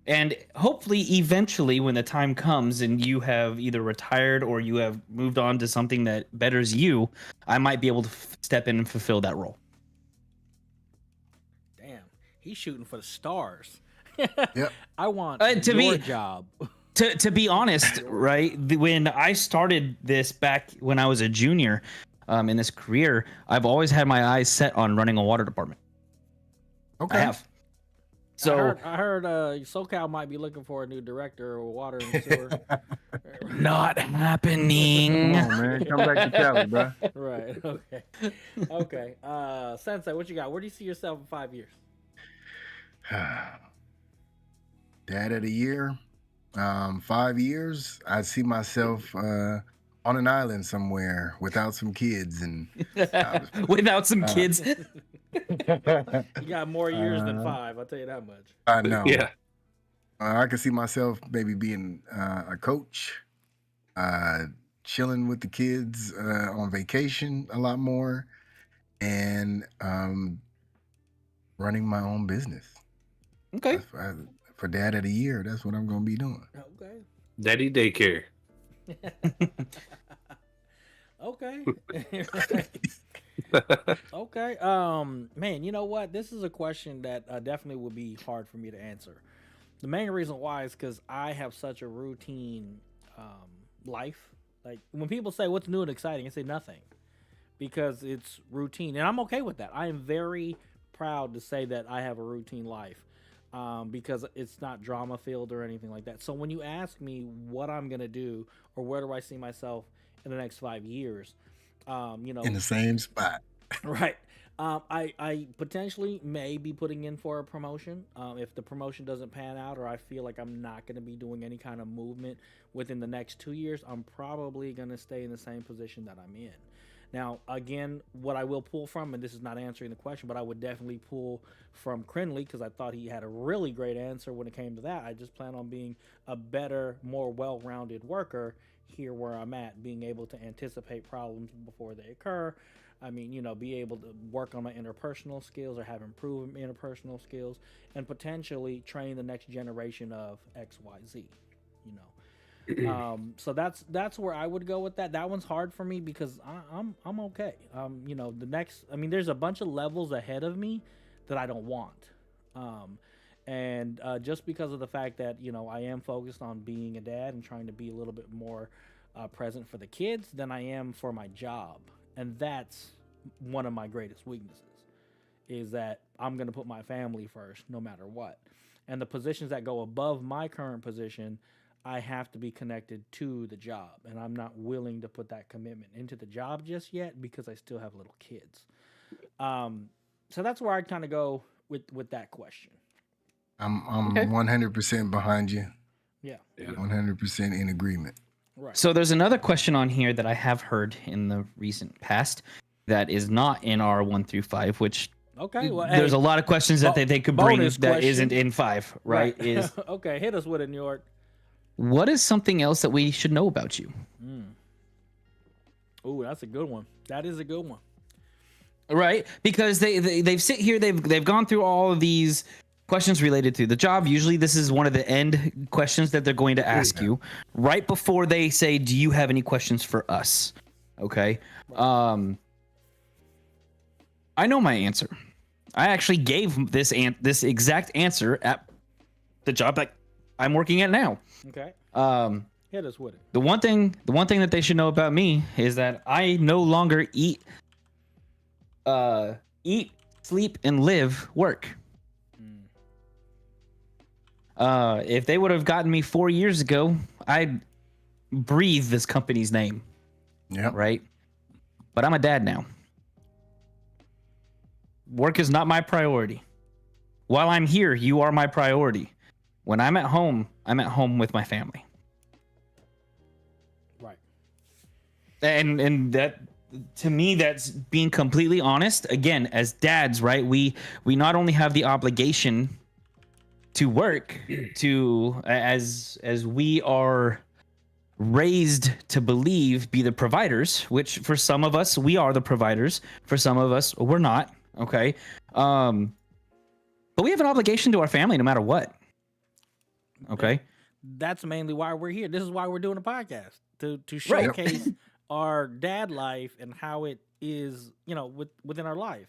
And hopefully, eventually, when the time comes and you have either retired or you have moved on to something that betters you, I might be able to step in and fulfill that role. Damn, he's shooting for the stars. Yep. I want To your me- job. To be honest, right, when I started this back when I was a junior in this career, I've always had my eyes set on running a water department. Okay. I have. So I heard SoCal might be looking for a new director of water and sewer. not happening. Come on, man. Come back to Cali, bro. Right. Okay. Okay. Sensei, what you got? Where do you see yourself in 5 years? Dad of the year. 5 years. I see myself on an island somewhere without some kids and Without some kids. You got more years than 5. I'll tell you that much. I know. Yeah. I can see myself maybe being a coach, chilling with the kids on vacation a lot more, and running my own business. Okay. For Dad of the year, that's what I'm going to be doing. Okay. Daddy daycare. Okay. Okay. Man, you know what? This is a question that definitely would be hard for me to answer. The main reason why is because I have such a routine life. Like when people say what's new and exciting, I say nothing because it's routine, and I'm okay with that. I am very proud to say that I have a routine life. Because it's not drama filled or anything like that. So when you ask me what I'm gonna do or where do I see myself in the next 5 years, In the same spot. right? I potentially may be putting in for a promotion. If the promotion doesn't pan out or I feel like I'm not going to be doing any kind of movement within the next 2 years, I'm probably going to stay in the same position that I'm in. Now, again, what I will pull from, and this is not answering the question, but I would definitely pull from Krinlee because I thought he had a really great answer when it came to that. I just plan on being a better, more well-rounded worker here where I'm at, being able to anticipate problems before they occur. I mean, be able to work on my interpersonal skills or have improved interpersonal skills and potentially train the next generation of XYZ, so that's where I would go with that. That one's hard for me because I'm okay. The next, there's a bunch of levels ahead of me that I don't want. And just because of the fact that, I am focused on being a dad and trying to be a little bit more present for the kids than I am for my job. And that's one of my greatest weaknesses is that I'm going to put my family first no matter what. And the positions that go above my current position, I have to be connected to the job, and I'm not willing to put that commitment into the job just yet because I still have little kids. So that's where I kind of go with that question. I'm Okay. 100% behind you. Yeah. 100% in agreement. Right. So there's another question on here that I have heard in the recent past that is not in our 1 through 5, which Okay. Well, there's hey, a lot of questions that they could bring bonus that question. isn't in 5, right? Is okay. Hit us with it, New York. what is something else that we should know about you? Ooh, that's a good one. That is a good one. Right? Because they've sit here, they've gone through all of these questions related to the job. Usually this is one of the end questions that they're going to ask you right before they say, do you have any questions for us? Okay. I know my answer. I actually gave this exact answer at the job that I'm working at now. Okay. Hit us with it. The one thing that they should know about me is that I no longer eat, sleep, and live work. If they would have gotten me 4 years ago, I'd breathe this company's name. Yeah. Right? But I'm a dad now. Work is not my priority. While I'm here, you are my priority. When I'm at home with my family. Right. And that, to me, that's being completely honest. Again, as dads, right? We not only have the obligation to work, to as we are raised to believe, be the providers, which for some of us we are the providers, for some of us we're not. Okay. But we have an obligation to our family no matter what. Okay. That's mainly why we're here. This is why we're doing a podcast to Right. showcase our dad life and how it is, within our life.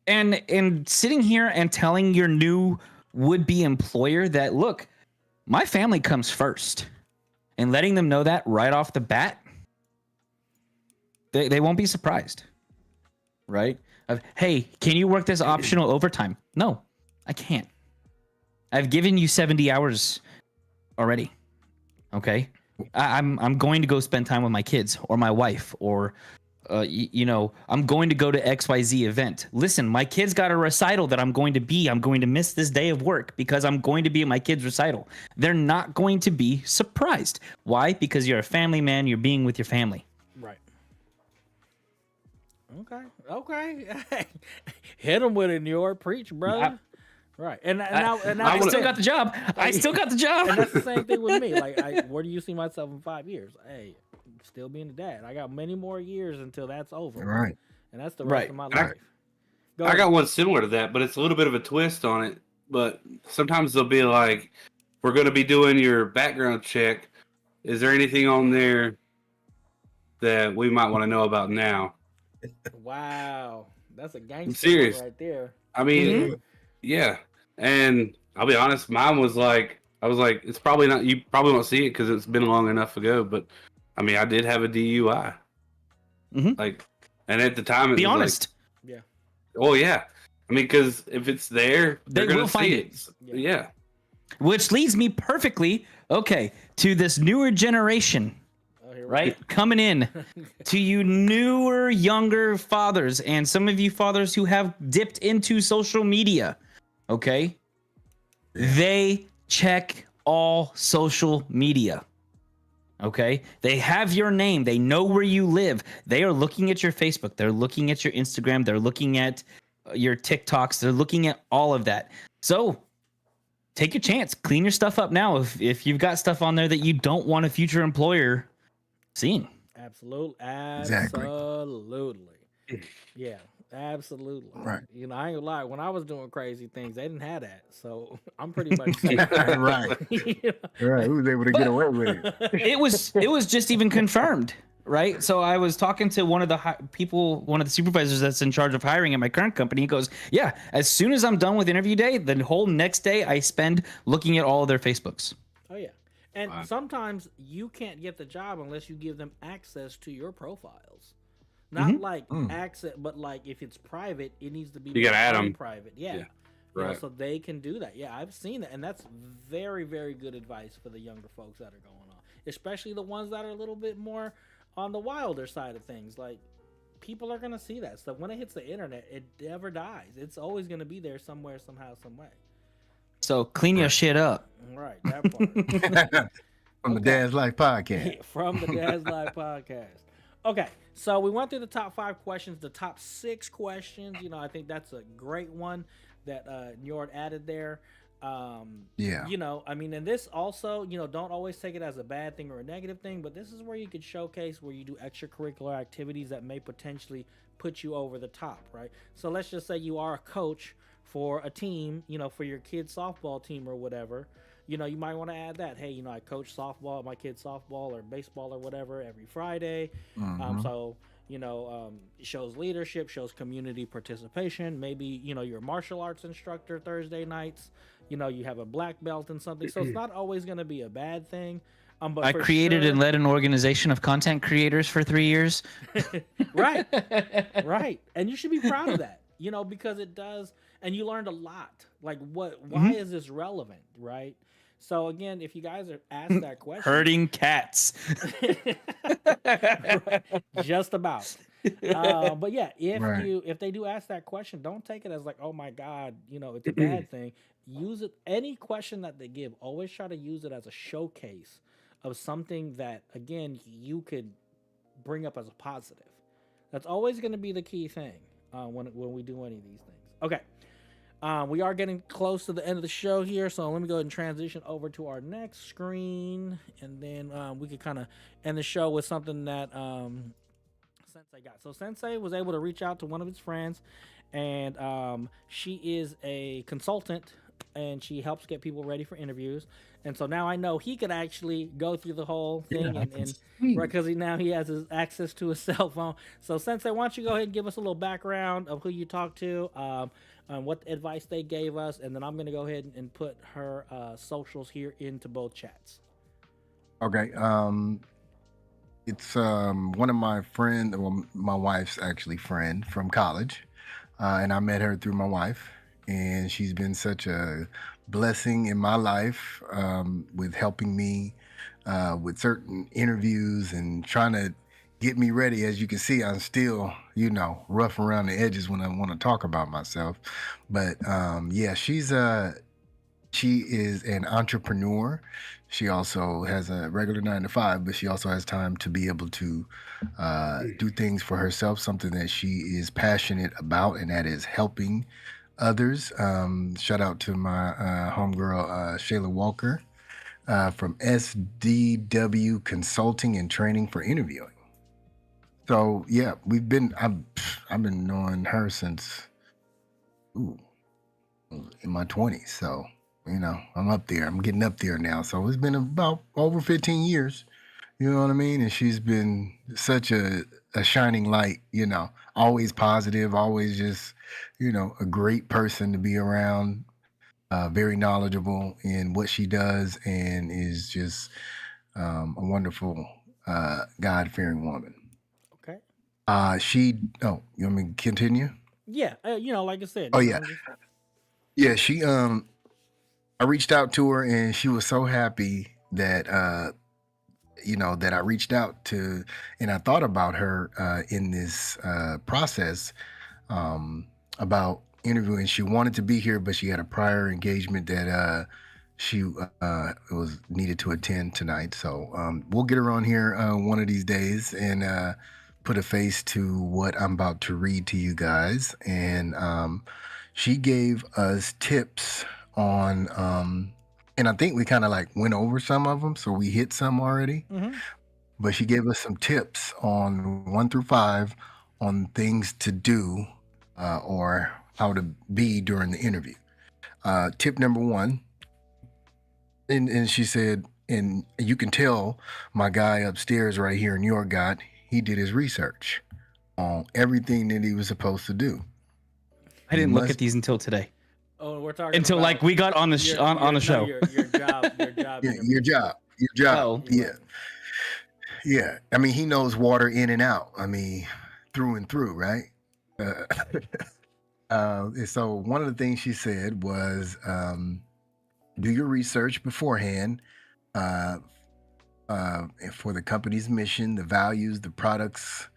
And sitting here and telling your new would-be employer that, look, my family comes first, and letting them know that right off the bat, they won't be surprised, right? Hey, can you work this optional overtime? No, I can't. I've given you 70 hours already. Okay, I'm going to go spend time with my kids or my wife, or I'm going to go to XYZ event. Listen, my kid's got a recital that I'm going to miss this day of work because I'm going to be at my kid's recital. They're not going to be surprised. Why? Because you're a family man. You're being with your family. Right. Okay. Hit them with it, New York. Preach, brother. Right. And I still got the job. I still got the job. And that's the same thing with me. Like, where do you see myself in 5 years? Hey, still being a dad. I got many more years until that's over. Right. And that's the rest of my life. I got one similar to that, but it's a little bit of a twist on it. But sometimes they'll be like, we're going to be doing your background check. Is there anything on there that we might want to know about now? Wow. That's a gangster serious. right there. I mean, yeah. And I'll be honest, mine was like, it's probably not, you probably won't see it because it's been long enough ago, but I mean, I did have a DUI. Like, and at the time, it Be was honest. Yeah. Oh, yeah. I mean, because if it's there, they're They going will to find see it. it. Yeah. Which leads me perfectly, to this newer generation, right? Coming in to you newer, younger fathers, and some of you fathers who have dipped into social media, okay? They check all social media, okay? They have your name. They know where you live. They are looking at your Facebook. They're looking at your Instagram. They're looking at your TikToks. They're looking at all of that. So take your chance. Clean your stuff up now if you've got stuff on there that you don't want a future employer seeing. Absolutely. Exactly. Yeah, absolutely. Right. I ain't gonna lie. When I was doing crazy things, they didn't have that. So I'm pretty much safe. Right. Right. Who was able to get away with it? It was just even confirmed, right? So I was talking to one of the supervisors that's in charge of hiring at my current company. He goes, yeah, as soon as I'm done with interview day, the whole next day I spend looking at all of their Facebooks. Oh yeah. And sometimes you can't get the job unless you give them access to your profiles. Not like access, but like if it's private, it needs to be You gotta add 'em. private. Yeah. Right. So they can do that. Yeah, I've seen that, and that's very, very good advice for the younger folks that are going on, especially the ones that are a little bit more on the wilder side of things. Like, people are gonna see that stuff when it hits the internet. It never dies. It's always gonna be there somewhere, somehow, some way. So clean your shit up. Right, that part. From the Okay. Dad's Life podcast. From the Dad's Live podcast. Okay, so we went through the top 5 questions, the top 6 questions. You know, I think that's a great one that Njord added there. Yeah. You know, I mean, and this also, you know, don't always take it as a bad thing or a negative thing, but this is where you could showcase where you do extracurricular activities that may potentially put you over the top, right? So let's just say you are a coach for a team, you know, for your kid's softball team or whatever. You know, you might want to add that. Hey, you know, I coach softball at my kid's softball or baseball or whatever every Friday. So, you know, it shows leadership, shows community participation. Maybe, you know, you're a martial arts instructor Thursday nights. You know, you have a black belt in something. So it's not always going to be a bad thing. But I created and led an organization of content creators for 3 years. Right. Right. And you should be proud of that, you know, because it does. And you learned a lot. Like, why is this relevant? Right. So again, if you guys are asked that question, Herding cats. right, just about. But yeah, Right. if they do ask that question, don't take it as like, oh my God, you know, it's a bad thing. Use it. Any question that they give, always try to use it as a showcase of something that, again, you could bring up as a positive. That's always going to be the key thing when we do any of these things. Okay. We are getting close to the end of the show here, so let me go ahead and transition over to our next screen, and then we could kind of end the show with something that Sensei got. So Sensei was able to reach out to one of his friends, and she is a consultant, and she helps get people ready for interviews. And so now I know he could actually go through the whole thing, and right, because now he has his access to his cell phone. So Sensei, why don't you go ahead and give us a little background of who you talked to, and what advice they gave us, and then I'm going to go ahead and put her socials here into both chats. Okay. It's one of my friends, well, my wife's actually friend from college, and I met her through my wife, and she's been such a blessing in my life with helping me with certain interviews and trying to get me ready. As you can see, I'm still, you know, rough around the edges when I want to talk about myself. But yeah, she is an entrepreneur. She also has a regular 9 to 5, but she also has time to be able to do things for herself, something that she is passionate about, and that is helping others. Shout out to my homegirl, Shayla Walker from SDW Consulting and Training for Interviewing. So yeah, I've been knowing her since in my 20s. So, you know, I'm up there. I'm getting up there now. So it's been about over 15 years. You know what I mean? And she's been such a shining light, you know, always positive, always just, you know, a great person to be around, very knowledgeable in what she does, and is just a wonderful, God-fearing woman. Okay. You want me to continue? Yeah, you know, like I said. Oh, you yeah. know, Yeah, she, I reached out to her, and she was so happy that, you know, that I reached out to, and I thought about her in this process about interviewing. She wanted to be here, but she had a prior engagement that she was needed to attend tonight. So we'll get her on here one of these days and put a face to what I'm about to read to you guys. And she gave us tips on and I think we kind of like went over some of them, so we hit some already. But she gave us some tips on 1 through 5 on things to do or how to be during the interview. Tip number 1, and she said, and you can tell my guy upstairs right here in NjordGod, he did his research on everything that he was supposed to do. I didn't look at these until today. Oh, we're talking until about like we got on the on the show. Your job. Yeah, your job. Oh. Yeah. I mean, he knows water in and out. I mean, through and through, right? So one of the things she said was, do your research beforehand for the company's mission, the values, the products.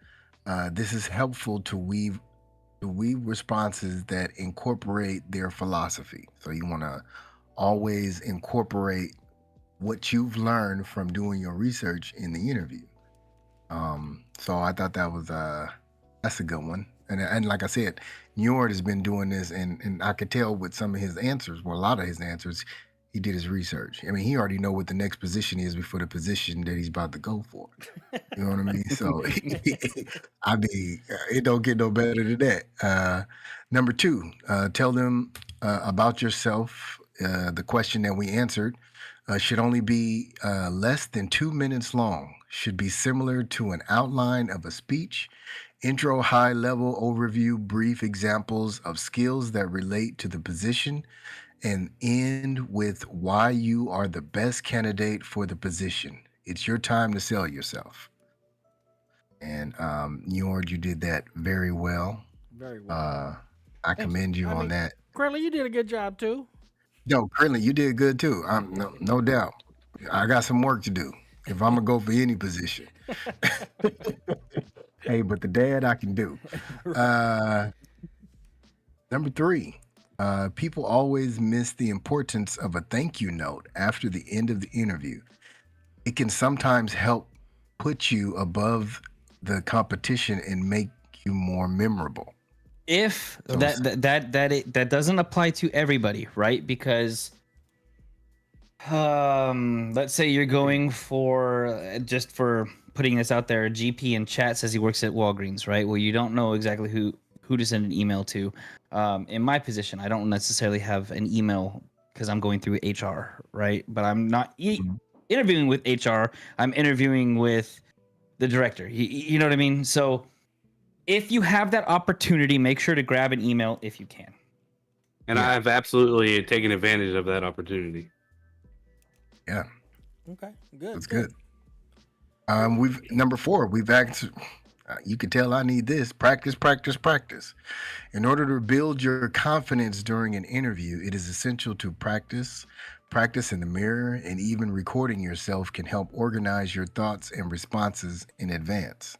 This is helpful to weave responses that incorporate their philosophy. So you want to always incorporate what you've learned from doing your research in the interview. So I thought that was that's a good one. And like I said, Njord has been doing this, and I could tell with some of his answers, well, a lot of his answers, he did his research. I mean, he already know what the next position is before the position that he's about to go for. You know what I mean? So, I mean, it don't get no better than that. Number 2, tell them about yourself. The question that we answered should only be less than 2 minutes long. Should be similar to an outline of a speech. Intro, high-level overview, brief examples of skills that relate to the position, and end with why you are the best candidate for the position. It's your time to sell yourself. And Njord, you did that very well. Very well. I commend you on that. Krinlee, you did a good job too. No, Krinlee, you did good too. No doubt. I got some work to do if I'm gonna go for any position. Hey, but the dad I can do. Number 3, people always miss the importance of a thank you note after the end of the interview. It can sometimes help put you above the competition and make you more memorable. If that doesn't apply to everybody, right? Because let's say you're going for, just for putting this out there, GP in chat says he works at Walgreens, right? Well, you don't know exactly who to send an email to. In my position, I don't necessarily have an email because I'm going through HR, right? But I'm not interviewing with HR. I'm interviewing with the director. You know what I mean? So if you have that opportunity, make sure to grab an email if you can. And I've absolutely taken advantage of that opportunity. Yeah. Okay, good. That's good. Number 4, we've actually, you can tell I need this. Practice. In order to build your confidence during an interview, it is essential to practice. Practice in the mirror, and even recording yourself can help organize your thoughts and responses in advance.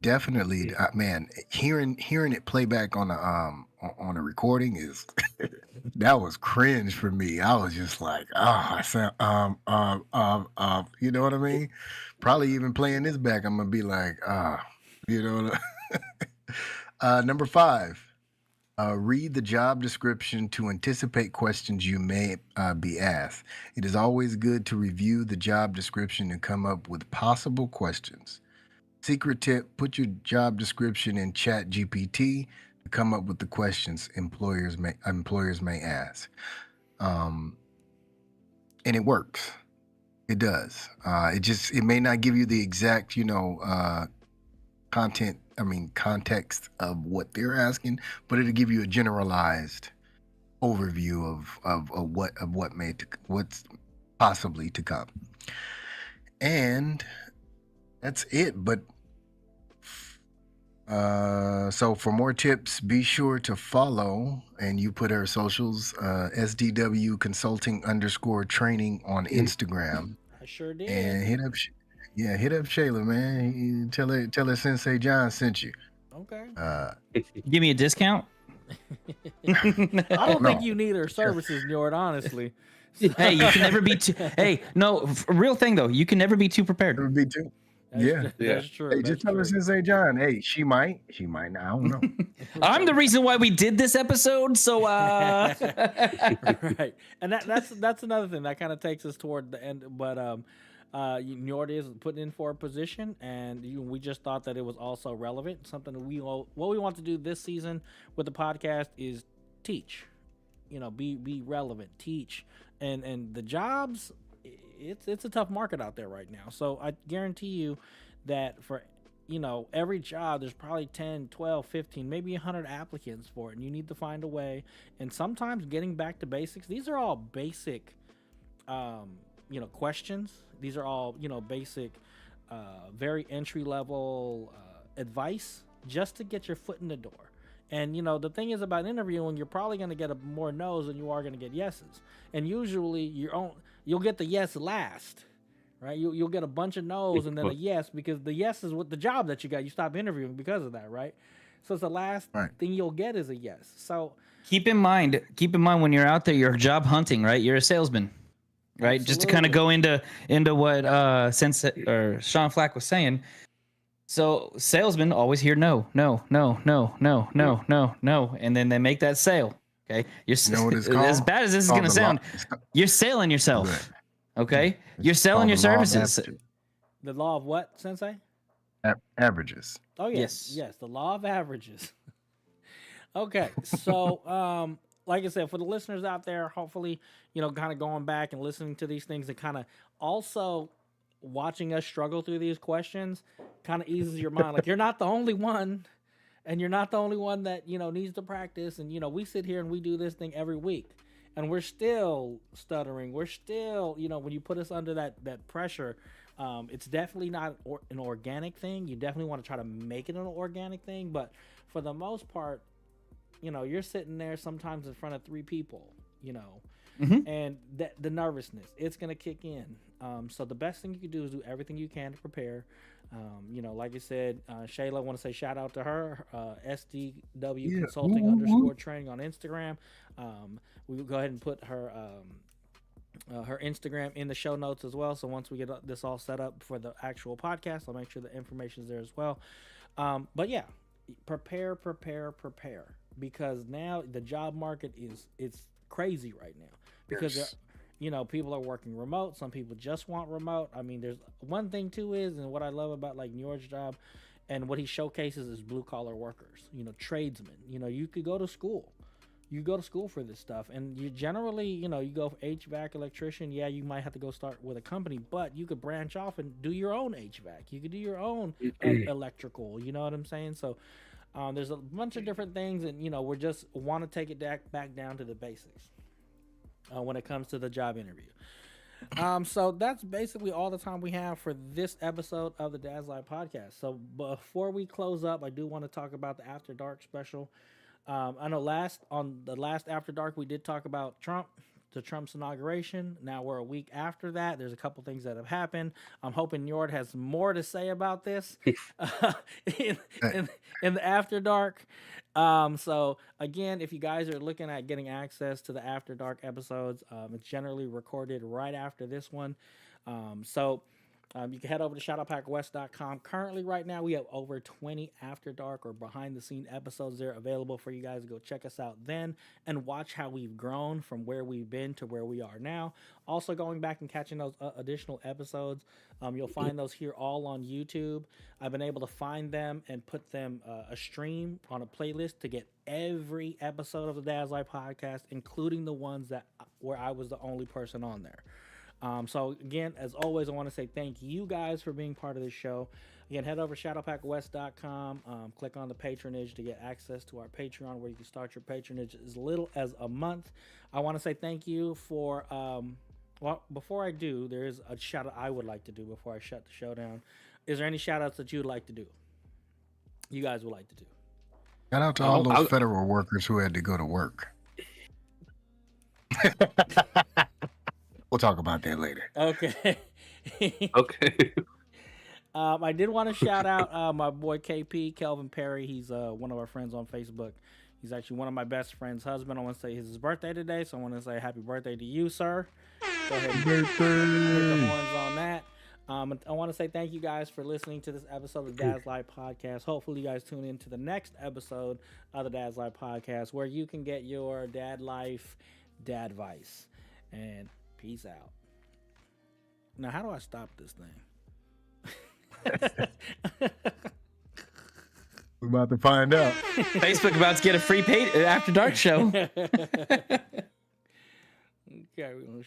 Definitely, man, hearing it play back on a recording is that was cringe for me. I was just like, I sound you know what I mean? Probably even playing this back, I'm gonna be like, you know. Number 5, read the job description to anticipate questions you may be asked. It is always good to review the job description and come up with possible questions. Secret tip, put your job description in Chat GPT to come up with the questions employers may ask. And it works. It does. It may not give you the exact, context of what they're asking, but it'll give you a generalized overview of what's possibly to come. And that's it. But so for more tips, be sure to follow, and you put her socials, SDW Consulting _training on Instagram. I sure did. And hit up Shayla, man. Tell her Sensei Jon sent you. Okay. Give me a discount. I don't think you need her services, Njord, honestly. Hey, you can never be too. Hey, no, real thing though, you can never be too prepared. Never be too. That's true. Hey, just tell her Sensei Jon. Hey, she might not. I don't know. I'm the reason why we did this episode. So, right, and that's another thing that kind of takes us toward the end. But Njord is putting in for a position, and we just thought that it was also relevant. Something that what we want to do this season with the podcast is teach. Be relevant, teach, and the jobs. It's a tough market out there right now. So I guarantee you that for every job there's probably 10, 12, 15, maybe 100 applicants for it, and you need to find a way. And sometimes getting back to basics, these are all basic questions. These are all basic very entry level advice just to get your foot in the door. And the thing is about interviewing, you're probably going to get more no's than you are going to get yeses. And usually you'll get the yes last, right? You'll get a bunch of no's and then a yes, because the yes is what the job that you got. You stop interviewing because of that, right? So it's the last Right. thing you'll get is a yes. So Keep in mind when you're out there, you're job hunting, right? You're a salesman, right? Just to kind of go into what Sensei or Sean Flac was saying. So salesmen always hear no, no, no, no, no, no, no, no, and then they make that sale. Okay, You know what it's called? as bad as this is Called gonna the law- sound, it's ca- you're selling yourself. Okay, it's you're selling your called the law of services. averages. the law of what, Sensei? Averages. Oh yes, Yes. yes, the law of averages. Okay, so like I said, for the listeners out there, hopefully, kind of going back and listening to these things and kind of also watching us struggle through these questions kind of eases your mind. Like you're not the only one, and you're not the only one that needs to practice. And we sit here and we do this thing every week, and we're still stuttering. We're still, when you put us under that pressure, it's definitely not an organic thing. You definitely want to try to make it an organic thing, but for the most part, you're sitting there sometimes in front of 3 people, and the nervousness, it's going to kick in. So the best thing you can do is do everything you can to prepare. Like I said, Shayla, I want to say shout out to her, SDW Consulting _ training on Instagram. We will go ahead and put her Instagram in the show notes as well. So once we get this all set up for the actual podcast, I'll make sure the information is there as well. But yeah, prepare, because now the job market it's crazy right now because people are working remote. Some people just want remote. I mean, there's one thing too is, and what I love about like NjordGod and what he showcases is blue collar workers, tradesmen. You could go to school. You go to school for this stuff, and you generally, you go for HVAC electrician. Yeah, you might have to go start with a company, but you could branch off and do your own HVAC. You could do your own electrical. You know what I'm saying? So there's a bunch of different things, and we just want to take it back down to the basics when it comes to the job interview. So that's basically all the time we have for this episode of the Dad's Life podcast. So before we close up, I do want to talk about the After Dark special. I know on the last After Dark we did talk about Trump's inauguration. Now we're a week after that. There's a couple things that have happened. I'm hoping Njord has more to say about this in the After Dark. So again, if you guys are looking at getting access to the After Dark episodes, it's generally recorded right after this one. You can head over to shadowpackwest.com. Currently, right now, we have over 20 After Dark or behind the scene episodes there available for you guys to go check us out then and watch how we've grown from where we've been to where we are now. Also, going back and catching those additional episodes, you'll find those here all on YouTube. I've been able to find them and put them a stream on a playlist to get every episode of the Dad's Life podcast, including the ones where I was the only person on there. So again, as always, I want to say thank you guys for being part of this show. Again, head over to shadowpackwest.com, click on the patronage to get access to our Patreon, where you can start your patronage as little as a month. I want to say thank you for, before I do, there is a shout out I would like to do before I shut the show down. Is there any shout outs that you'd like to do? You guys would like to do? Shout out to all those federal workers who had to go to work. We'll talk about that later. Okay. Okay. I did want to shout out my boy KP, Kelvin Perry. He's one of our friends on Facebook. He's actually one of my best friend's husband. I want to say it's his birthday today, so I want to say happy birthday to you, sir. Go ahead and hit the horns on that. I want to say thank you guys for listening to this episode of the Dad's Life podcast. Hopefully you guys tune in to the next episode of the Dad's Life podcast, where you can get your dad life, dad advice. And peace out. Now, how do I stop this thing? We're about to find out. Facebook about to get a free After Dark show. Okay, we're gonna